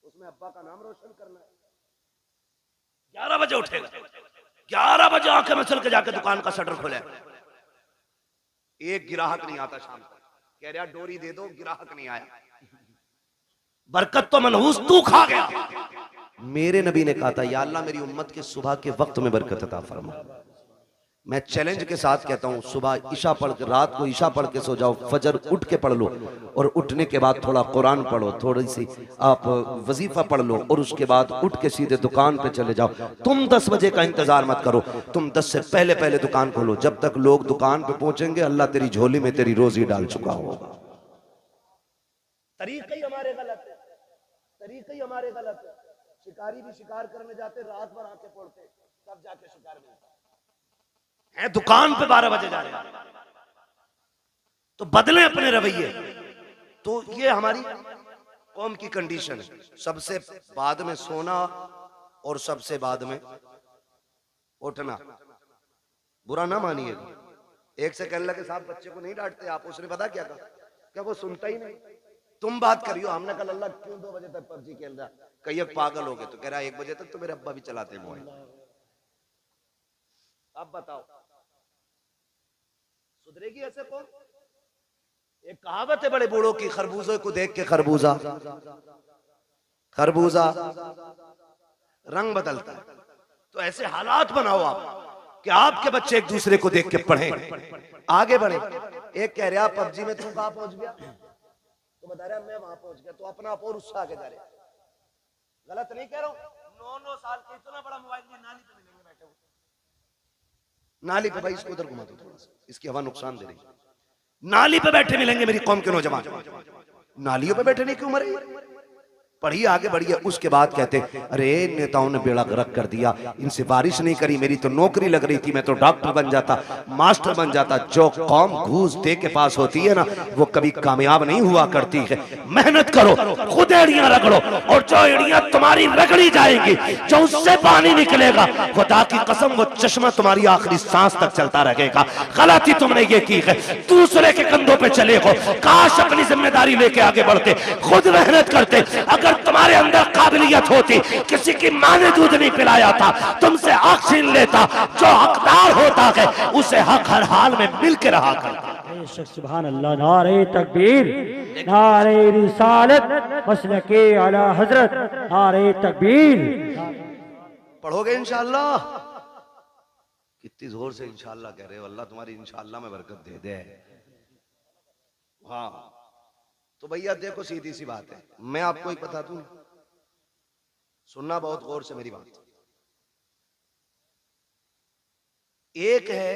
Speaker 3: उसमें अब्बा का नाम रोशन करना है। 11 बजे उठेगा, 11 बजे आंखें मसल के जाके दुकान का शटर खोले, एक गिराहक नहीं आता शाम को, कह रहा डोरी दे दो, गिराहक नहीं आया। बरकत तो मनहूस तू खा गया। मेरे नबी ने कहा था, या अल्लाह मेरी उम्मत के सुबह के वक्त में बरकत अता फरमा। मैं चैलेंज के साथ कहता हूं, सुबह ईशा पढ़ के, रात को ईशा पढ़ के सो जाओ, फजर उठ के पढ़ लो, और उठने के बाद थोड़ा कुरान पढ़ो, थोड़ी सी आप वजीफा पढ़ लो, और उसके बाद उठ के सीधे दुकान पे चले जाओ। तुम 10 बजे का इंतजार मत करो, तुम 10 से पहले पहले दुकान खोलो। जब तक लोग दुकान पे पहुंचेंगे, अल्लाह तेरी झोली में तेरी रोजी डाल चुका होगा। तरीका ही हमारे गलत है, तरीका ही हमारे गलत है। शिकारी भी शिकार करने जाते, रात भर आके पड़ते, तब जाके शिकार मिलता है। दुकान पे 12 बजे जा रहे हैं, तो बदले अपने रवैये। तो ये हमारी कौम की कंडीशन है, सबसे बाद में सोना और सबसे बाद में उठना। बुरा ना मानिएगा, एक से कहने लगे साहब बच्चे को नहीं डांटते आप, उसने पता क्या कहा, क्या वो सुनता ही नहीं। तुम बात करियो, हमने कहा अल्लाह क्यों 2 बजे तक पबजी खेल रहा, कहीं पागल हो गए, तो कह रहा 1 बजे तक तो मेरे अब्बा भी चलाते मोबाइल। अब बताओ सुधरेगी ऐसे कौन? एक कहावत है बड़े बूढ़ों की, खरबूजे को देख के खरबूजा रंग बदलता है। तो ऐसे हालात बनाओ आप कि आपके बच्चे एक दूसरे को देख के पढ़ें, आगे बढ़े। एक कह रहा पबजी में तू कहां पहुंच गया, तो बता रहा मैं वहां पहुंच गया, तो अपना आप और उससे आगे जा रहे। गलत नहीं कह रहा हूं। 9-9 साल के इतना बड़ा मोबाइल में नाली पे मिलेंगे बैठे हुए, नाली पे। भाई इसको उधर घुमा दो थोड़ा सा, इसकी हवा नुकसान दे रही। नाली पे बैठे मिलेंगे मेरी कौम के नौजवान, नालियों पे बैठने की उम्र है। पढ़िए, आगे बढ़िए। उसके बाद कहते अरे नेताओं ने बेड़ा गर्क कर दिया, इनसे बारिश नहीं करी, मेरी तो नौकरी लग रही थी, मैं तो डॉक्टर बन जाता, मास्टर बन जाता। जो कौम घूस दे के पास होती है ना, वो कभी कामयाब नहीं हुआ करती है। मेहनत करो, खुद एड़ियां रगड़ो, और जो एड़ियां तुम्हारी रगड़ी जाएंगी, जो उससे पानी निकलेगा, खुदा की कसम वो चश्मा तुम्हारी आखिरी सांस तक चलता रहेगा। गलती तुमने ये की है, दूसरे के कंधों पे चले हो। काश अपनी जिम्मेदारी लेके आगे बढ़ते, खुद मेहनत करते।
Speaker 1: अगर तुम्हारे अंदर काबिलियत होती, किसी की माँ ने दूध नहीं पिलाया था, तुमसे हक छीन लेता, जो हकदार होता है उसे हक हर हाल में मिल के रहा करता।
Speaker 2: बेशक सुभान अल्लाह। नारे तकबीर, नारे रिसालत, मसलके आला हजरत, नारे तकबीर।
Speaker 3: पढ़ोगे इंशाअल्लाह? कितनी जोर से इंशाअल्लाह कह रहे हो, अल्लाह तुम्हारी इंशाअल्लाह में बरकत दे दे। हाँ तो भैया देखो, सीधी सी बात है, मैं आपको एक बता दूं, सुनना बहुत गौर से मेरी बात। एक है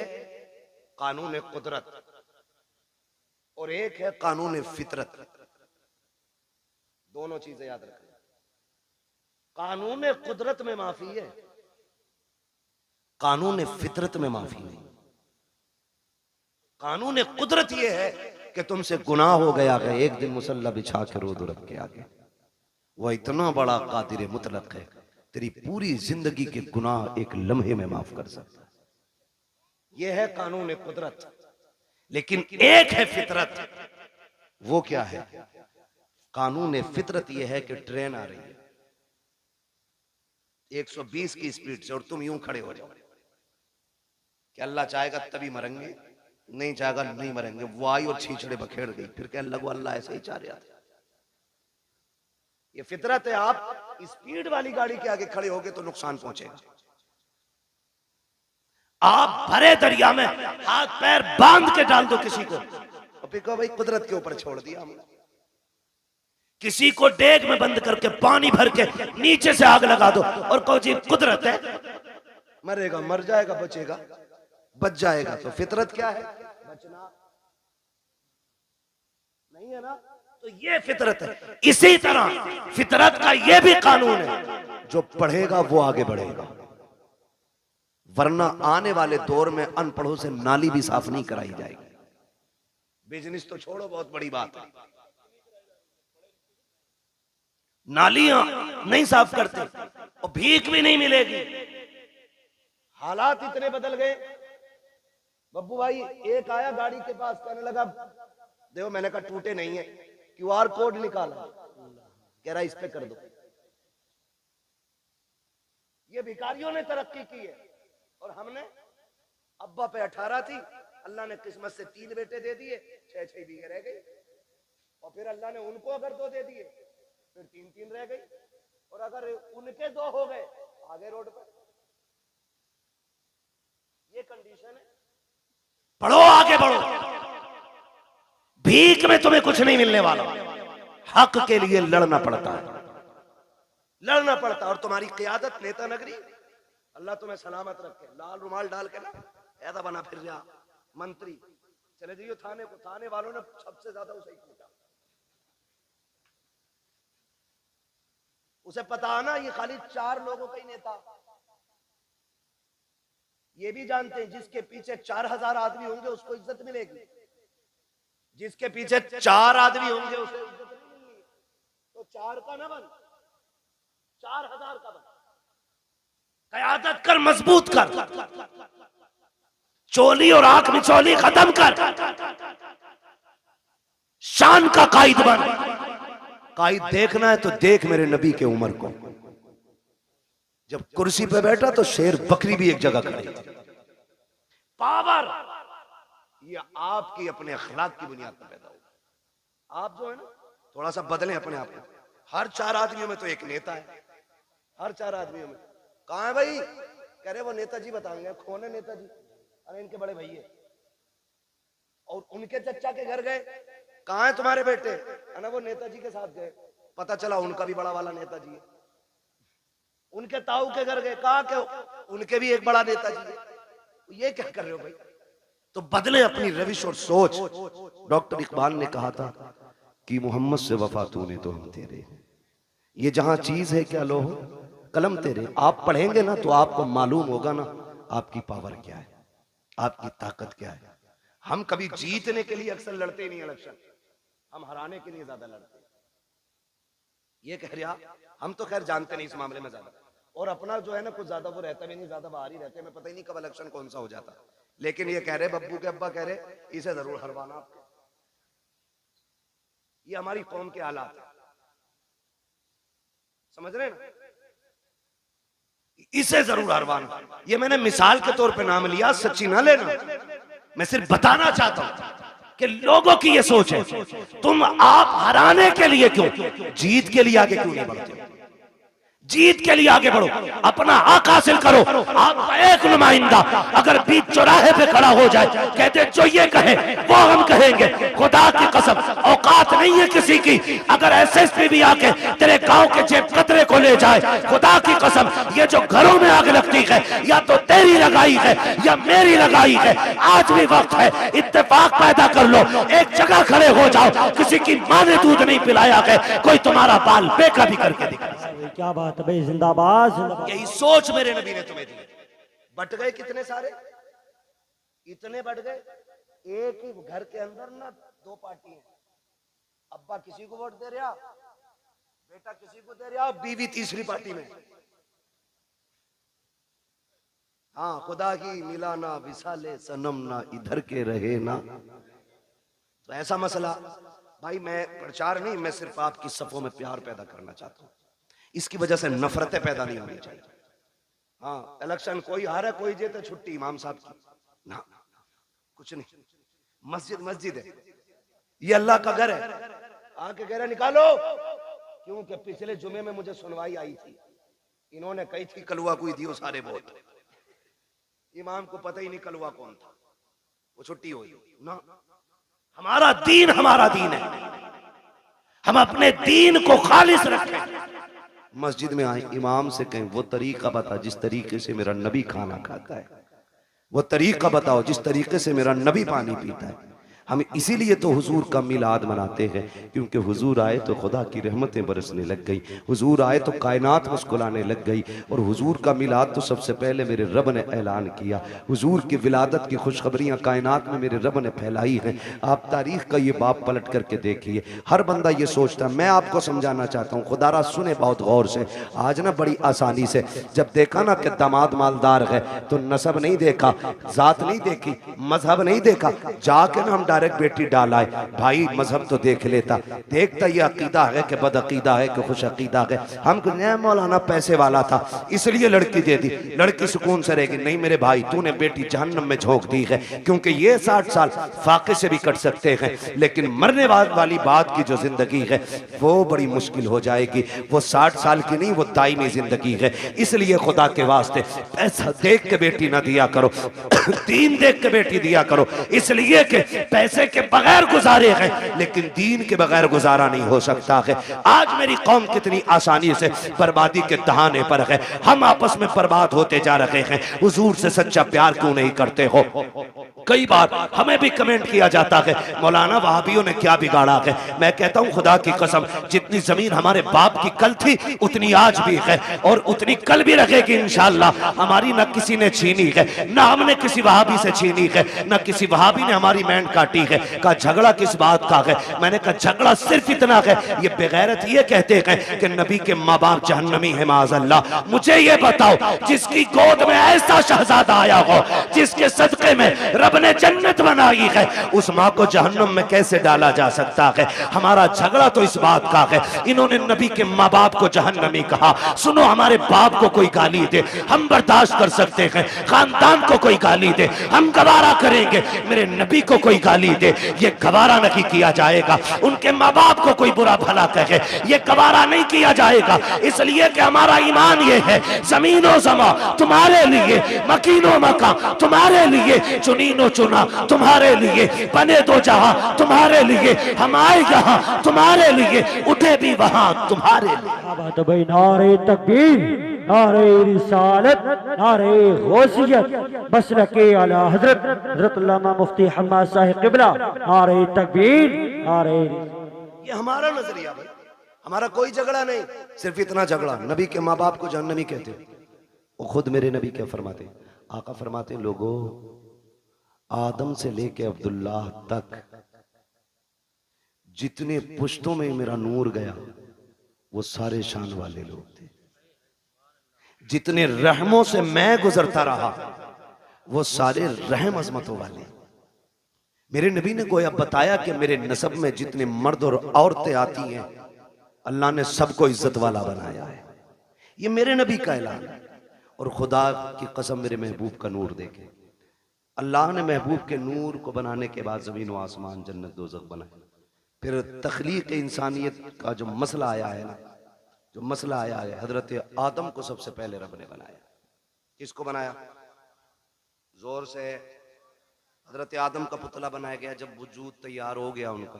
Speaker 3: कानून कुदरत और एक है कानून फितरत। दोनों चीजें याद रखें। कानून कुदरत में माफी है, कानून फितरत में माफी नहीं। कानून कुदरत यह है कि तुमसे गुनाह हो गया है, एक दिन मुसल्ला बिछा के रो दो रब के आगे। वह इतना बड़ा कादिर मुतलक है, तेरी पूरी जिंदगी के गुनाह एक लम्हे में माफ कर सकता है। यह है कानून कुदरत। लेकिन एक है फितरत। वो क्या है? कानून फितरत यह है कि ट्रेन आ रही है 120 की स्पीड से और तुम यूं खड़े हो जाओ कि अल्लाह चाहेगा तभी मरेंगे, नहीं चाहेगा नहीं मरेंगे। वो आई और छींचड़े बखेड़ गई, फिर कहने लगो अल्लाह ऐसे ही चाह रहा था। ये फितरत है। आप स्पीड वाली गाड़ी के आगे खड़े होगे तो नुकसान पहुंचेगा। आप भरे दरिया में हाथ पैर बांध के डाल दो किसी को, और फिर कहो भाई कुदरत के ऊपर छोड़ दिया हमने। किसी को डेग में बंद करके पानी भर के नीचे से आग लगा दो और कहो जी कुदरत है, मरेगा मर जाएगा, बचेगा बच जाएगा। तो फितरत क्या है? बचना नहीं है ना। तो ये फितरत है। इसी तरह फितरत का ये भी कानून है, जो पढ़ेगा वो आगे बढ़ेगा, वरना आने वाले दौर में अनपढ़ों से नाली भी साफ नहीं कराई जाएगी। बिजनेस तो छोड़ो, बहुत बड़ी बात है, नालियां नहीं साफ करते और भीख भी नहीं मिलेगी। हालात इतने बदल गए। बब्बू भाई एक आया गाड़ी के पास, कहने लगा देखो, मैंने कहा टूटे नहीं है, QR कोड निकाला, कह रहा इस पे कर दो। ये भिखारियों ने तरक्की की है और हमने, अब्बा पे 18 थी, अल्लाह ने किस्मत से 3 बेटे दे दिए, 6-6 बीघे रह गई। और फिर अल्लाह ने उनको अगर 2 दे दिए, फिर 3-3 रह गई। और अगर उनके 2 हो गए, आगे रोड पर। ये कंडीशन है। पढ़ो, आगे बढ़ो। भीख में तुम्हें कुछ नहीं मिलने वाला। हक के लिए लड़ना पड़ता है, लड़ना पड़ता है। और तुम्हारी क़ियादत नेता नगरी, अल्लाह तुम्हें सलामत रखे, लाल रुमाल डाल के ना ऐसा बना फिर जा मंत्री, चले जाइए थाने को। थाने वालों ने सबसे ज्यादा उसे ही पूछा। उसे पता है ना ये खाली 4 लोगों का ही नेता। ये भी जानते हैं जिसके पीछे 4000 आदमी होंगे उसको इज्जत मिलेगी, जिसके पीछे 4 आदमी होंगे उसे इज्जत नहीं मिलेगी। तो 4 का ना बन, 4000 का बन। क़यादत कर, मजबूत कर, चोली और आंख में चोली खत्म कर, शान का कायद बन। कायद देखना है तो देख मेरे नबी के उमर को, जब कुर्सी पे बैठा तो शेर बकरी भी एक जगह खड़ी थी। पावर ये आपकी अपने अखलाक की बुनियाद पर पैदा होगा। आप जो है ना थोड़ा सा बदलें अपने आप को। हर 4 आदमियों में तो एक नेता है, हर 4 आदमियों में। कहां है भाई? कह रहे वो नेताजी बताएंगे। कौन है नेताजी? अरे इनके बड़े भैया। और उनके चचा के घर गए, कहां है तुम्हारे बेटे? है ना वो नेताजी के साथ गए, पता चला उनका भी बड़ा वाला नेताजी है। उनके ताऊ के घर गए, कहा के उनके भी एक बड़ा नेताजी है। ये क्या कर रहे हो भाई? तो बदले अपनी रविश और सोच। डॉक्टर इकबाल ने कहा था कि मोहम्मद से वफा तूने तो हम तेरे, ये जहां चीज है क्या लो कलम तेरे। आप पढ़ेंगे ना तो आपको मालूम होगा ना आपकी पावर क्या है, आपकी ताकत क्या है। हम कभी जीतने के लिए अक्सर लड़ते ही नहीं इलेक्शन, हम हराने के लिए ज्यादा लड़ते हैं। ये कह रहे आप, हम तो खैर जानते नहीं इस मामले में ज्यादा, और अपना जो है ना कुछ ज्यादा वो रहता भी नहीं, ज्यादा बाहर ही रहते हैं। मैं पता ही नहीं कब इलेक्शन कौन सा हो जाता। लेकिन ये कह रहे बब्बू के अब्बा कह रहे इसे जरूर हरवाना आपके। ये हमारी कौम के हालात है। समझ रहे हैं ना? इसे जरूर हरवान, ये मैंने मिसाल के तौर पे नाम लिया, सच्ची ना लेना, मैं सिर्फ बताना चाहता हूं कि लोगों की ये सोच है तुम आप हराने के लिए क्यों, जीत के लिए आगे क्यों नहीं बढ़ते? जीत के लिए आगे बढ़ो, अपना हक हासिल करो। आपका एक नुमाइंदा अगर बीच चौराहे पे खड़ा हो जाए, कहते जो ये कहे वो हम कहेंगे, खुदा की कसम औकात नहीं है किसी की। अगर एसएसपी भी आके तेरे गांव के जेब कतरे को ले जाए, खुदा की कसम ये जो घरों में आग लगती है या तो तेरी लगाई है या मेरी लगाई है, आज भी वक्त है, इत्तेफाक पैदा कर लो, एक जगह खड़े हो जाओ। किसी की माँ ने दूध नहीं पिलाया है, कोई तुम्हारा बाल बेका भी करके दिखा।
Speaker 2: क्या बात है भाई, जिंदाबाद जिंदाबाद।
Speaker 3: यही सोच मेरे नबी ने तुम्हें दी। बट गए कितने सारे, इतने बढ़ गए, एक ही घर के अंदर ना दो पार्टी है, अब्बा किसी को वोट दे रहा, बेटा किसी को दे रहा, बीवी तीसरी पार्टी में। हाँ, खुदा की मिला ना विसाले सनम ना इधर के रहे ना, तो ऐसा मसला। भाई मैं प्रचार नहीं, मैं सिर्फ आपकी सफों में प्यार पैदा करना चाहता हूं, इसकी वजह से नफरतें पैदा नहीं होनी चाहिए। हाँ, इलेक्शन कोई हारे कोई जीते, छुट्टी इमाम साहब की ना, कुछ नहीं। मस्जिद मस्जिद है, ये अल्लाह का घर है, आके कह रहे निकालो, क्योंकि पिछले जुमे में मुझे सुनवाई आई थी, इन्होंने कही थी कलुआ कोई दियो सारे वोट, इमाम को पता ही नहीं कलुआ कौन था, वो छुट्टी हुई ना। हमारा दीन है, हम अपने दीन को खालिस रखें। मस्जिद में आए, इमाम से कहें वो तरीका बता जिस तरीके से मेरा नबी खाना खाता है, वो तरीका बताओ जिस तरीके से मेरा नबी पानी पीता है। हम इसीलिए तो हुजूर का मिलाद मनाते हैं, क्योंकि हुजूर आए तो खुदा की रहमतें बरसने लग गई, हुजूर आए तो कायनात मुस्कुराने लग गई। और हुजूर का मिलाद तो सबसे पहले मेरे रब ने ऐलान किया, हुजूर की विलादत की खुशखबरियाँ कायनात में मेरे रब ने फैलाई हैं। आप तारीख का ये बाप पलट करके देखिए, हर बंदा ये सोचता है, मैं आपको समझाना चाहता हूँ, खुदारा सुने बहुत गौर से। आज ना बड़ी आसानी से जब देखा ना कि दामाद मालदार है तो नसब नहीं देखा, जात नहीं देखी, मजहब नहीं देखा, जाके ना हम डायरेक्ट बेटी डाला है। भाई मजहब तो देख लेता, देखता ये अकीदा है कि बद अकीदा है कि खुश अकीदा है। हम कुछ नया मौलाना पैसे वाला था इसलिए लड़की दे दी, लड़की सुकून से रहेगी। नहीं मेरे भाई, तूने बेटी जहन्नम में झोंक दी है, क्योंकि ये 60 साल फाके से भी कट सकते हैं, लेकिन मरने वाली बात की जो जिंदगी है वो बड़ी मुश्किल हो जाएगी। वो 60 साल की नहीं, वो दायमी जिंदगी है। इसलिए खुदा के वास्ते पैसा देख के बेटी ना दिया करो, दीन देख के बेटी दिया करो, इसलिए कि पैसे के बगैर गुजारे हैं, लेकिन दीन के बगैर गुजारा नहीं हो सकता है। आज मेरी कौम कितनी आसानी से बर्बादी के दहाने पर है, हम आपस में बर्बाद होते जा रहे हैं। हुजूर से सच्चा प्यार क्यों नहीं करते हो? कई बार हमें भी कमेंट किया जाता है, मौलाना वहाबियों ने क्या बिगाड़ा है। मैं कहता हूं खुदा की कसम, जितनी जमीन हमारे बाप की कल थी उतनी आज भी है और उतनी कल भी रहेगी इंशाअल्लाह। हमारी न किसी ने छीनी है, न हमने किसी वहाबी से छीनी है, न किसी वहाबी ने हमारी बैंड काटी है। का झगड़ा किस बात का है? मैंने कहा झगड़ा सिर्फ इतना है, ये बेगैरत ये कहते हैं कि नबी के माँ बाप जहन्नमी है माज़अल्लाह। मुझे ये बताओ, जिसकी गोद में ऐसा शहजादा आया हो, जिसके सदके में रब ने जन्नत बनाई है, उस माँ को जहन्नम में कैसे डाला जा सकता है? हमारा झगड़ा तो इस बात का है, इन्होंने नबी के माँ बाप को जहन्नमी कहा। सुनो, हमारे बाप को कोई गाली दे हम बर्दाश्त कर सकते हैं, खानदान को कोई गाली दे हम गवारा करेंगे, मेरे नबी को कोई गाली दे ये गवारा नहीं किया जाएगा। उनके माँ बाप को कोई बुरा भला कहे ये गवारा नहीं किया जाएगा, इसलिए कि हमारा ईमान ये है, जमीनो जमा तुम्हारे लिए, मकीनो मका तुम्हारे लिए, चुनीनो चुना तुम्हारे लिए, बने दो जहां तुम्हारे लिए, हम आए यहाँ तुम्हारे लिए, उठे भी वहां तुम्हारे लिए।
Speaker 2: भाई नारे तकबीर, नारे रिसालत, नारे गौसियत, मसलके आला हजरत हजरत अल्लामा मुफ्ती हम्माद साहिब किबला, नारे तकबीर, नारे।
Speaker 3: ये हमारा नजरिया भाई, हमारा कोई झगड़ा नहीं, सिर्फ इतना झगड़ा नबी के माँ बाप को जहन्नमी कहते। वो खुद मेरे नबी क्या फरमाते? आका फरमाते, लोगों आदम से लेके अब्दुल्लाह तक जितने पुश्तों में मेरा नूर गया वो सारे शान वाले लोग थे। जितने रहमों से मैं गुजरता रहा वो सारे रहम अजमतों वाले। मेरे नबी ने गोया बताया कि मेरे नसब में जितने मर्द और औरतें आती हैं अल्लाह ने सबको इज्जत वाला बनाया है। ये मेरे नबी का ऐलान है। और खुदा की कसम मेरे महबूब का नूर देखे, अल्लाह ने महबूब के नूर को बनाने के बाद ज़मीन व आसमान, जन्नत दोज़ख बनाए। फिर तख्लीक इंसानियत का जो मसला आया है ना, जो मसला आया है, हजरत आदम को सबसे पहले रब ने बनाया। किसको बनाया? जोर से। हजरत आदम का पुतला बनाया गया। जब वजूद तैयार हो गया, उनका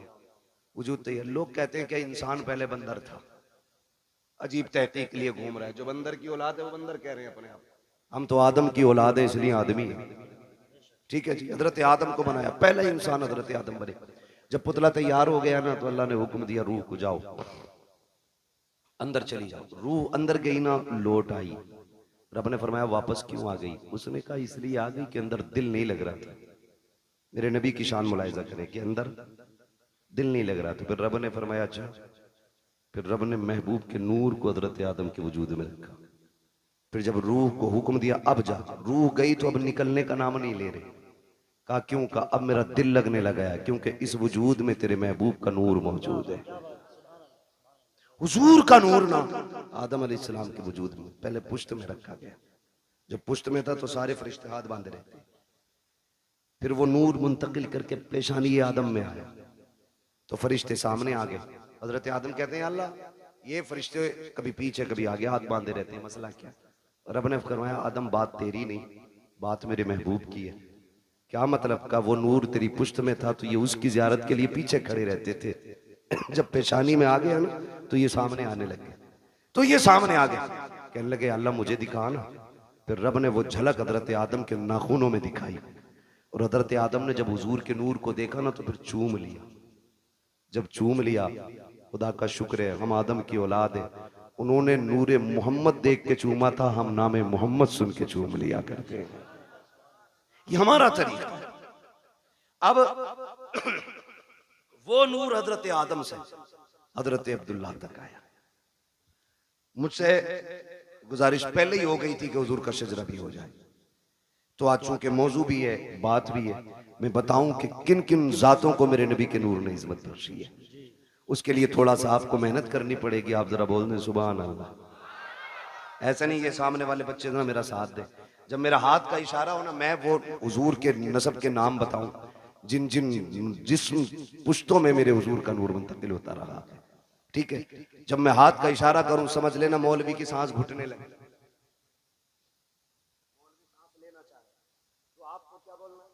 Speaker 3: वजूद तैयार, लोग कहते हैं कि इंसान पहले बंदर था। अजीब तहकीक के लिए घूम रहा है। जो बंदर की औलाद है वो बंदर कह रहे हैं अपने आप। हम तो आदम की औलाद है, इसलिए आदमी है। ठीक है जी। हजरत आदम को बनाया, पहला इंसान हजरत आदम बने। जब पुतला तैयार हो गया ना, तो अल्लाह ने हुक्म दिया, रूह को जाओ अंदर चली जाओ। रूह अंदर गई ना, लौट आई। रब ने फरमाया वापस क्यों आ गई? उसने कहा इसलिए आ गई कि अंदर दिल नहीं लग रहा था। मेरे नबी की शान मुलाहिजा करें कि अंदर दिल नहीं लग रहा था। फिर रब ने फरमाया अच्छा। फिर रब ने महबूब के नूर को हजरत आदम के वजूद में रखा। फिर जब रूह को हुक्म दिया अब जा, रूह गई तो अब निकलने का नाम नहीं ले रहे। कहा क्यों? कहा अब मेरा दिल लगने लगा है, क्योंकि इस वजूद में तेरे महबूब का नूर मौजूद है। हुजूर का नूर ना आदम अलैहिस्सलाम के वजूद में पहले पुश्त में रखा गया। जब पुश्त में था तो सारे फरिश्ते हाथ बांधे रहते। फिर वो नूर मुंतकिल करके पेशानी आदम में आया तो फरिश्ते सामने आ गए। हजरत आदम कहते हैं अल्लाह, ये फरिश्ते कभी पीछे कभी आगे हाथ बांधे रहते हैं, मसला क्या? रब ने फरमाया आदम बात तेरी नहीं, बात मेरे महबूब की है। क्या मतलब? का वो नूर तेरी पुश्त में था तो ये उसकी ज़ियारत के लिए पीछे खड़े रहते थे। जब पेशानी में आ गया ना तो ये सामने आने लगे। तो ये सामने आ गए, कहने लगे अल्लाह मुझे दिखा ना। फिर रब ने वो झलक हजरत आदम के नाखूनों में दिखाई। और हजरत आदम ने जब हुजूर के नूर को देखा ना तो फिर चूम लिया। जब चूम लिया, खुदा का शुक्र है हम आदम की औलाद है। उन्होंने नूरे मोहम्मद देख के चूमा था, हम नामे मोहम्मद सुन के चूम लिया करते हैं। ये हमारा तरीका। अब वो नूर हजरत आदम से हजरत अब्दुल्लाह तक आया। मुझसे गुजारिश पहले ही हो गई थी कि हुजूर का शजरा भी हो जाए, तो आज चूंकि मौजू भी है, बात भी है, मैं बताऊं कि किन किन जातों को मेरे नबी के नूर ने इज्जत बख्शी है। उसके लिए थोड़ा सा आपको मेहनत करनी पड़ेगी। आप जरा बोल दें सुभान अल्लाह। ऐसा नहीं ये सामने वाले बच्चे ना मेरा साथ दे। जब मेरा हाथ का इशारा हो ना, मैं वो हुजूर के नसब के नाम बताऊं जिन जिन जिस्म पुश्तों में मेरे हुजूर का नूर मुंतकिल होता रहा है। ठीक है, जब मैं हाथ का इशारा करूं समझ लेना मौलवी की सांस घुटने लगे। तो आपको क्या बोलना है?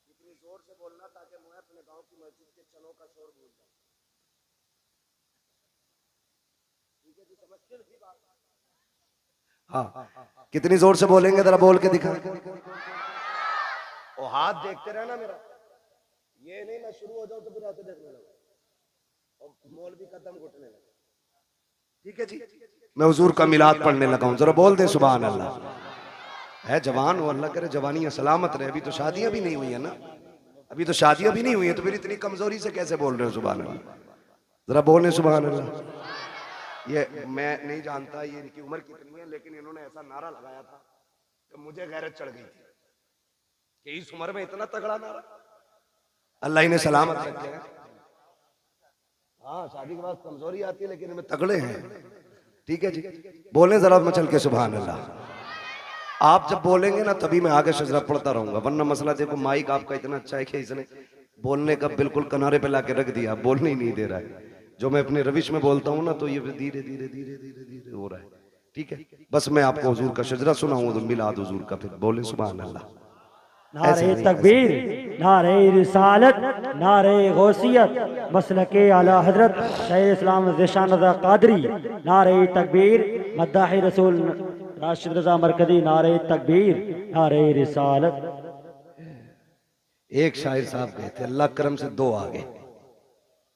Speaker 3: इतनी जोर से बोलना ताकि मैं अपने गांव की मस्जिद के चनों का शोर भूल जाऊं। ठीक है जी, समझते हैं बात? हाँ, कितनी जोर से बोलेंगे जरा बोल के दिखा। और हाथ देखते रहना मेरा, ये नहीं मैं शुरू हो जाऊं तो फिर ऐसे देखने लगा और मौलवी कदम घुटने लगा। ठीक है जी, मैं हुजूर का मिलाद पढ़ने लगा हूं, जरा बोल दे सुभान अल्लाह। है जवान हो, अल्लाह करे जवानियां सलामत रहे। अभी तो शादियां भी नहीं हुई है ना, अभी तो शादियां भी नहीं हुई है, तो फिर इतनी कमजोरी से कैसे बोल रहे हो सुभान अल्लाह? जरा बोले सुभान अल्लाह। ये मैं नहीं जानता ये इनकी उम्र कितनी है, लेकिन इन्होंने ऐसा नारा लगाया था कि मुझे गैरत चढ़ गई थी कि इस उम्र में इतना तगड़ा नारा। अल्लाह इन्हें सलामत रखे। हाँ, शादी के बाद कमजोरी आती है लेकिन इनमें तगड़े हैं। ठीक है जी, बोले जरा मचल के सुभान अल्लाह। आप जब बोलेंगे ना तभी मैं आगे शजरा पढ़ता रहूंगा, वरना मसला देखो माइक आपका इतना अच्छा है कि इसने बोलने का बिल्कुल किनारे पे लाके रख दिया, बोलने ही नहीं दे रहा है। जो मैं अपने रविश में बोलता हूँ ना तो ये धीरे धीरे धीरे धीरे धीरे हो रहा है। ठीक है, बस मैं आपको हुजूर का शजरा सुनाऊंगा तो मिलाद हुजूर का, फिर बोले सुभान अल्लाह।
Speaker 2: नारे तकबीर, नारे रिसालत, नारे गौसियत, मसलके आला हजरत शाह इस्लाम ज़िशान रज़ा क़ादरी, नारे तकबीर, मद्दाह रसूल राशिद रज़ा मरकज़ी, नारे तकबीर, नारे रिसालत।
Speaker 3: एक शायर साहब गए थे, अल्लाह करम से दो आ गए।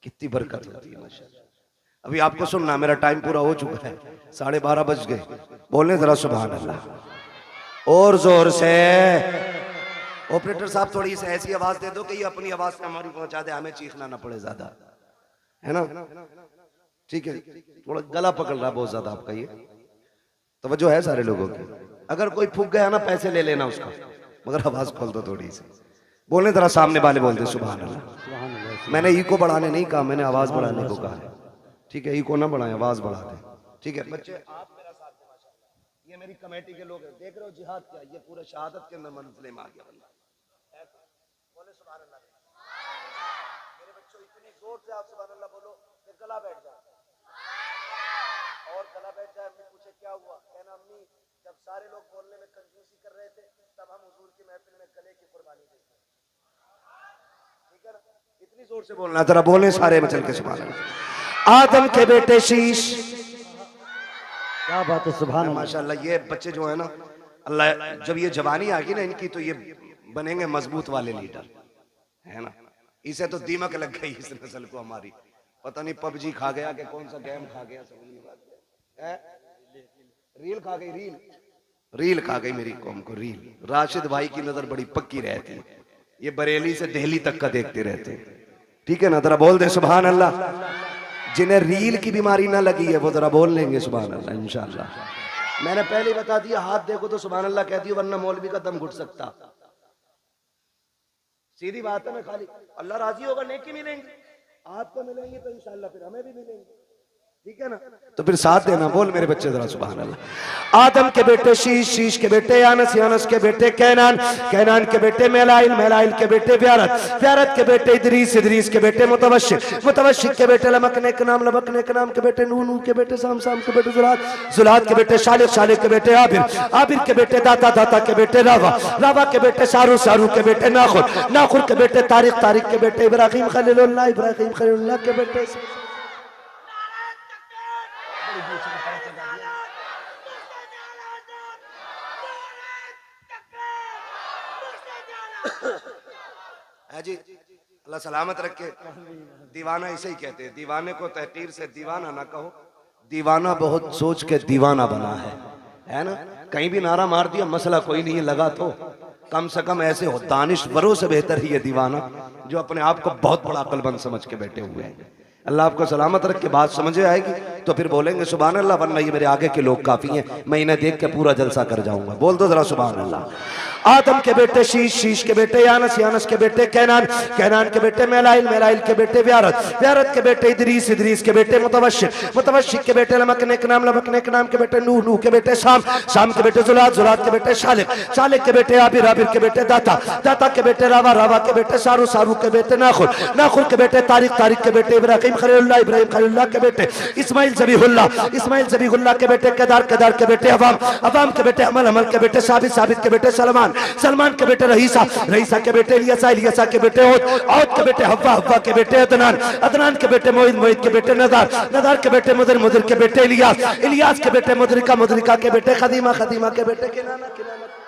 Speaker 3: कितनी बरकत होती है माशाअल्लाह। अभी आपको सुनना, मेरा टाइम पूरा हो चुका है, 12:30 बज गए। बोलने जरा सुभान अल्लाह और जोर से। ऑपरेटर साहब थोड़ी सी ऐसी आवाज दे दो कि ये अपनी आवाज से हमारी पहुंचा दे, हमें चीखना ना पड़े ज्यादा, है ना? ठीक है, थोड़ा गला पकड़ रहा बहुत ज्यादा आपका, ये तवज्जो है सारे लोगों की। अगर कोई फूक गया ना पैसे ले लेना उसका, मगर आवाज खोल दो थोड़ी सी। बोलने जरा सामने वाले बोलते सुभान अल्लाह। मैंने ई को बढ़ाने नहीं कहा, मैंने आवाज बढ़ाने को कहा। ठीक है, ई को ना बढ़ाए, आवाज बढ़ा दे। ठीक है बच्चे, आप मेरा साथ दें माशाल्लाह। ये मेरी कमेटी के लोग हैं, देख रहे हो जिहाद क्या, ये पूरे शहादत के अंदर मंजिले में आ गया बंदा। बोले सुभान अल्लाह। मेरे बच्चों इतनी जोर से आप सुभान अल्लाह बोलो कि गला बैठ जाए, और गला बैठ जाए। अम्मी पूछे क्या हुआ, कहना अम्मी जब सारे लोग बोलने में कंजूसी कर रहे थे तब हम हुजूर की महफिल में गले की कुर्बानी देते। ठीक है ना, इतनी जोर से बोलना, जरा बोले सारे में चल के सुभान अल्लाह। आदम के बेटे शीश,
Speaker 2: क्या बात है, सुभान अल्लाह।
Speaker 3: माशाल्लाह। ये बच्चे जो है ना, अल्लाह जब ये जवानी आ गई ना इनकी, तो ये बनेंगे मजबूत वाले लीडर, है ना। इसे तो दीमक लग गई इस नस्ल को हमारी, पता नहीं पबजी खा गया कि कौन सा गेम खा गया, समझ नहीं बात है। रील खा गई, रील खा गई मेरी कौम को, रील। राशिद भाई की नजर बड़ी पक्की रहती है, ये बरेली से दिल्ली तक का देखते रहते हैं। ठीक है ना, जरा बोल दे सुभान अल्लाह। जिन्हें रील की बीमारी ना लगी है वो जरा बोल लेंगे सुभान अल्लाह इंशाअल्लाह। मैंने पहले ही बता दिया, हाथ देखो तो सुभान अल्लाह कहती हो, वरना मौलवी का दम घुट सकता। सीधी बात है। मैं खाली अल्लाह राजी होगा नेकी मिलेंगी, आपको मिलेंगी तो इंशाअल्लाह फिर हमें भी मिलेंगी। ठीक है ना, तो फिर साथ देना। बोल मेरे बच्चे जरा सुभान अल्लाह। आदम के बेटे शीश, शीश के बेटे यानस, यानस के बेटे कैनान, कैनान के बेटे मेलाइल, मेलाइल के बेटे व्यारत, व्यारत के बेटे इदरीस, इदरीस के बेटे मुतवशिक, मुतवशिक के बेटे लमकने के नाम, लमकने के नाम के बेटे नूह, नूह के बेटे साम, साम के बेटे जुलाद, जुलाद के बेटे शालिक, शालिक के बेटे आबिर, आबिर के बेटे दाता, दाता के बेटे रावा, रावा के बेटे सारू, सारू के बेटे नाखुर, नाखुर के बेटे तारिक, तारिक के बेटे इब्राहिम खलीलुल्लाह, इब्राहिम खलीलुल्लाह के बेटे। है जी, अल्लाह सलामत रखे। दीवाना इसे ही कहते हैं, दीवाने को तहकीर से दीवाना ना कहो, दीवाना बहुत सोच के दीवाना बना है ना। कहीं भी नारा मार दिया मसला कोई नहीं है, लगा तो कम से कम ऐसे हो दानिशवरों से बेहतर ही है दीवाना, जो अपने आप को बहुत बड़ा अक्लमंद समझ के बैठे हुए हैं। अल्लाह आपको सलामत रख के बात समझे आएगी तो फिर बोलेंगे सुभान अल्लाह, वरना ये मेरे आगे के लोग काफी हैं, मैं इन्हें देख के पूरा जलसा कर जाऊंगा। बोल दो जरा सुभान अल्लाह। आदम के बेटे शीश, शीश के बेटे यानस, यानस के बेटे कैनान, कैनान के बेटे मेलाइल, मेलाइल के बेटे व्यारत, व्यारत के बेटे इदरीस, इदरीस के बेटे मुतवशिक, मुतवशिक के बेटे लमकने के नाम, लमकने के नाम के बेटे नूह, नूह के बेटे शाम, शाम के बेटे जुलाद, जुलाद के बेटे शालिक, शालिक के बेटे आबिर, आबिर के बेटे दाता, दाता के बेटे रावा, रावा के बेटे सारू, सारू के बेटे नाखुर, नाखुर के बेटे तारिक, तारिक के बेटे इब्राहिम खलीलुल्लाह, इब्राहिम खलीलुल्लाह के बेटे इस्माइल ज़बीहुल्लाह, इस्माइल ज़बीहुल्लाह के बेटे केदार, केदार के बेटे अवाम, अवाम के बेटे अमल, अमल के बेटे साबित, साबित के बेटे सलमान, सलमान के बेटे रहीसा, रहीसा के बेटे इलियासा, इलियासा के बेटे औद, औद के बेटे हव्वा, हव्वा के बेटे अदनान, अदनान के बेटे मोइद, मोइद के बेटे नदार, नदार के बेटे मुदर, मुदर के बेटे इलियास, इलियास के बेटे मुदरिका, मुदरिका के बेटे खदीमा, खदीमा के बेटे किनाना, किनाना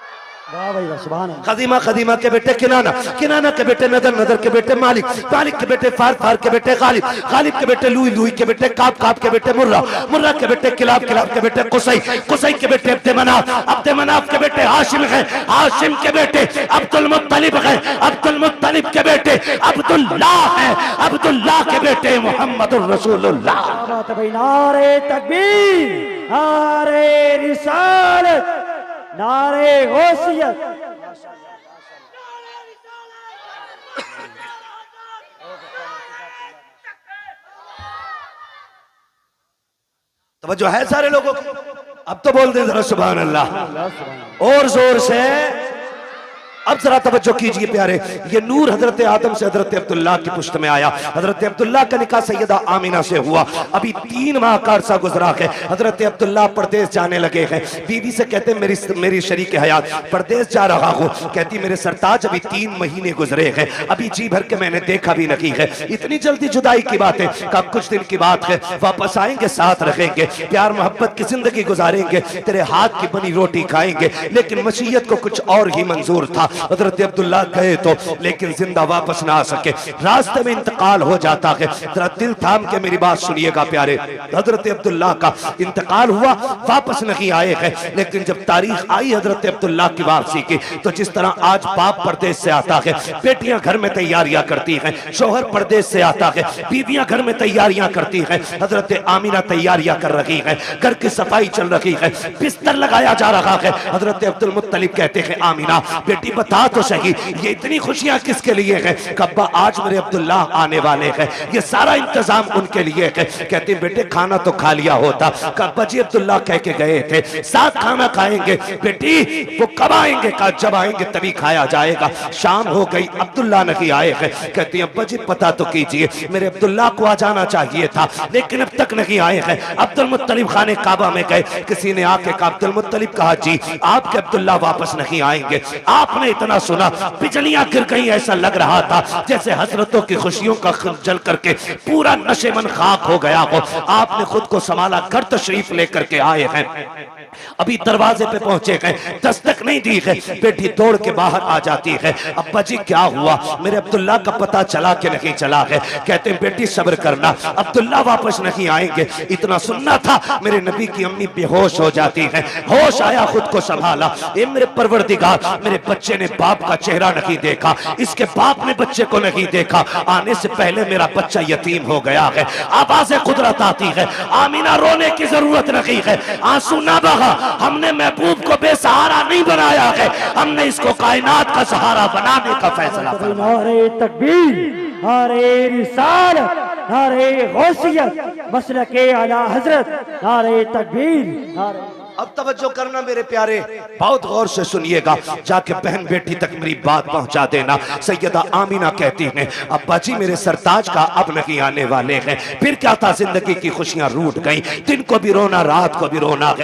Speaker 2: वाह भाई वाह, सुभान अल्लाह।
Speaker 3: खदीमा, खदीमा के बेटे किनाना, किनाना के बेटे नदर, नदर के बेटे मालिक, मालिक के बेटे फार, फार के बेटे गालिब, गालिब के बेटे लुई, लुई के बेटे काब, काब के बेटे मुर्रा, मुर्रा के बेटे किलाब, किलाब के बेटे कुसै, कुसै के बेटे अब्दे मनाफ, अब्दे मनाफ के बेटे हाशिम है, हाशिम के बेटे अब्दुल मुत्तलिब है, अब्दुल मुत्तलिब के बेटे अब्दुल्लाह है, अब्दुल्लाह के बेटे मुहम्मदुर रसूलुल्लाह।
Speaker 2: क्या बात है भाई, नारे तकबीर, नारे रिसालत, नारे गौसियत।
Speaker 3: तवज्जो है सारे लोगों की? अब तो बोल दे जरा सुभान अल्लाह और जोर से। अब जरा तवज्जो कीजिए प्यारे, ये नूर हजरत आदम से हजरत अब्दुल्लाह की पुश्त में आया। हजरत अब्दुल्लाह का निकाह सैयदा आमिना से हुआ। अभी 3 माह का अरसा गुजरा है, हजरत अब्दुल्लाह परदेश जाने लगे हैं। बीवी से कहते मेरी शरीक हयात परदेश जा रहा हूँ। कहती मेरे सरताज अभी 3 महीने गुजरे हैं, अभी जी भर के मैंने देखा भी नहीं है, इतनी जल्दी जुदाई की बात है? का कुछ दिन की बात है, वापस आएंगे, साथ रहेंगे, प्यार मोहब्बत की जिंदगी गुजारेंगे, तेरे हाथ की बनी रोटी खाएंगे। लेकिन मसीयत को कुछ और ही मंजूर था। हजरत अब्दुल्लाह गए तो, लेकिन जिंदा वापस ना आ सके, रास्ते में इंतकाल हो जाता है। जरा दिल थाम के मेरी बात सुनिएगा प्यारे, हजरत अब्दुल्लाह का इंतकाल हुआ, वापस नहीं आए हैं। लेकिन जब तारीख आई हजरत अब्दुल्लाह की वापसी की, तो जिस तरह आज बाप परदेश से आता है, बेटियां घर में तैयारियां करती हैं, शोहर परदेश से आता है, बीवियां घर में तैयारियां करती हैं, हजरत आमिना तैयारियां कर रही है, घर की सफाई चल रही है, बिस्तर लगाया जा रहा है। हजरत अब्दुल मुत्तलिब कहते हैं आमिना बेटी
Speaker 1: बता तो सही ये इतनी खुशियां किसके लिए है? कब्बा आज मेरे अब्दुल्ला आने वाले हैं, ये सारा इंतजाम उनके लिए है। कहते बेटे खाना तो खा लिया होता। कब्बा जी अब्दुल्ला कह के गए थे साथ खाना खाएंगे। बेटी वो कब आएंगे? कहा जब आएंगे तभी खाया जाएगा। शाम हो गई अब्दुल्ला नहीं आए हैं। कहती अब्बा जी पता तो कीजिए, मेरे अब्दुल्ला को आ जाना चाहिए था लेकिन अब तक नहीं आए हैं। अब्दुल मुत्तलिब खाने काबा में गए, किसी ने आके कहा अब्दुल मुत्तलिब कहा जी आपके अब्दुल्ला वापस नहीं आएंगे। आपने इतना सुना बिजलियां गिर गई, ऐसा लग रहा था जैसे हजरतों की खुशियों का जल करके पूरा नशेमन खाक हो गया हो। आपने खुद को संभाला, घर तशरीफ लेकर के आए हैं। अभी दरवाजे पे पहुंचे गए, दस्तक नहीं दी है, बेटी दौड़ के बाहर आ जाती है। अब्बा जी क्या हुआ? मेरे अब्दुल्ला का पता चला कि नहीं चला है? कहते हैं बेटी सब्र करना, अब्दुल्ला वापस नहीं आएंगे। इतना सुनना था मेरे नबी की अम्मी बेहोश हो जाती है। होश आया, खुद को संभाला, ए मेरे परवरदिगार मेरे बच्चे ने बाप का चेहरा नहीं देखा, इसके बाप ने बच्चे को नहीं देखा, आने से पहले मेरा बच्चा यतीम हो गया है। आवाज़े कुदरत आती है, आमीना रोने की जरूरत नहीं है, आंसू ना बहा। हमने महबूब को बेसहारा नहीं बनाया है, हमने इसको कायनात का सहारा बनाने का फैसला किया।
Speaker 2: नारे तकबीर, नारे रिसालत, नारे गौसियत, मसलके आला हजरत, नारे तकबीर, नारे।
Speaker 3: अब तवज्जो करना मेरे प्यारे, बहुत गौर से सुनिएगा, जाके बहन बेटी तक मेरी बात पहुंचा देना। सैयदा आमीना कहती हैं अब्बा जी मेरे सरताज का अब नहीं आने वाले हैं। फिर क्या था, जिंदगी की खुशियां रूठ गई, दिन को भी रोना रात को भी रोना।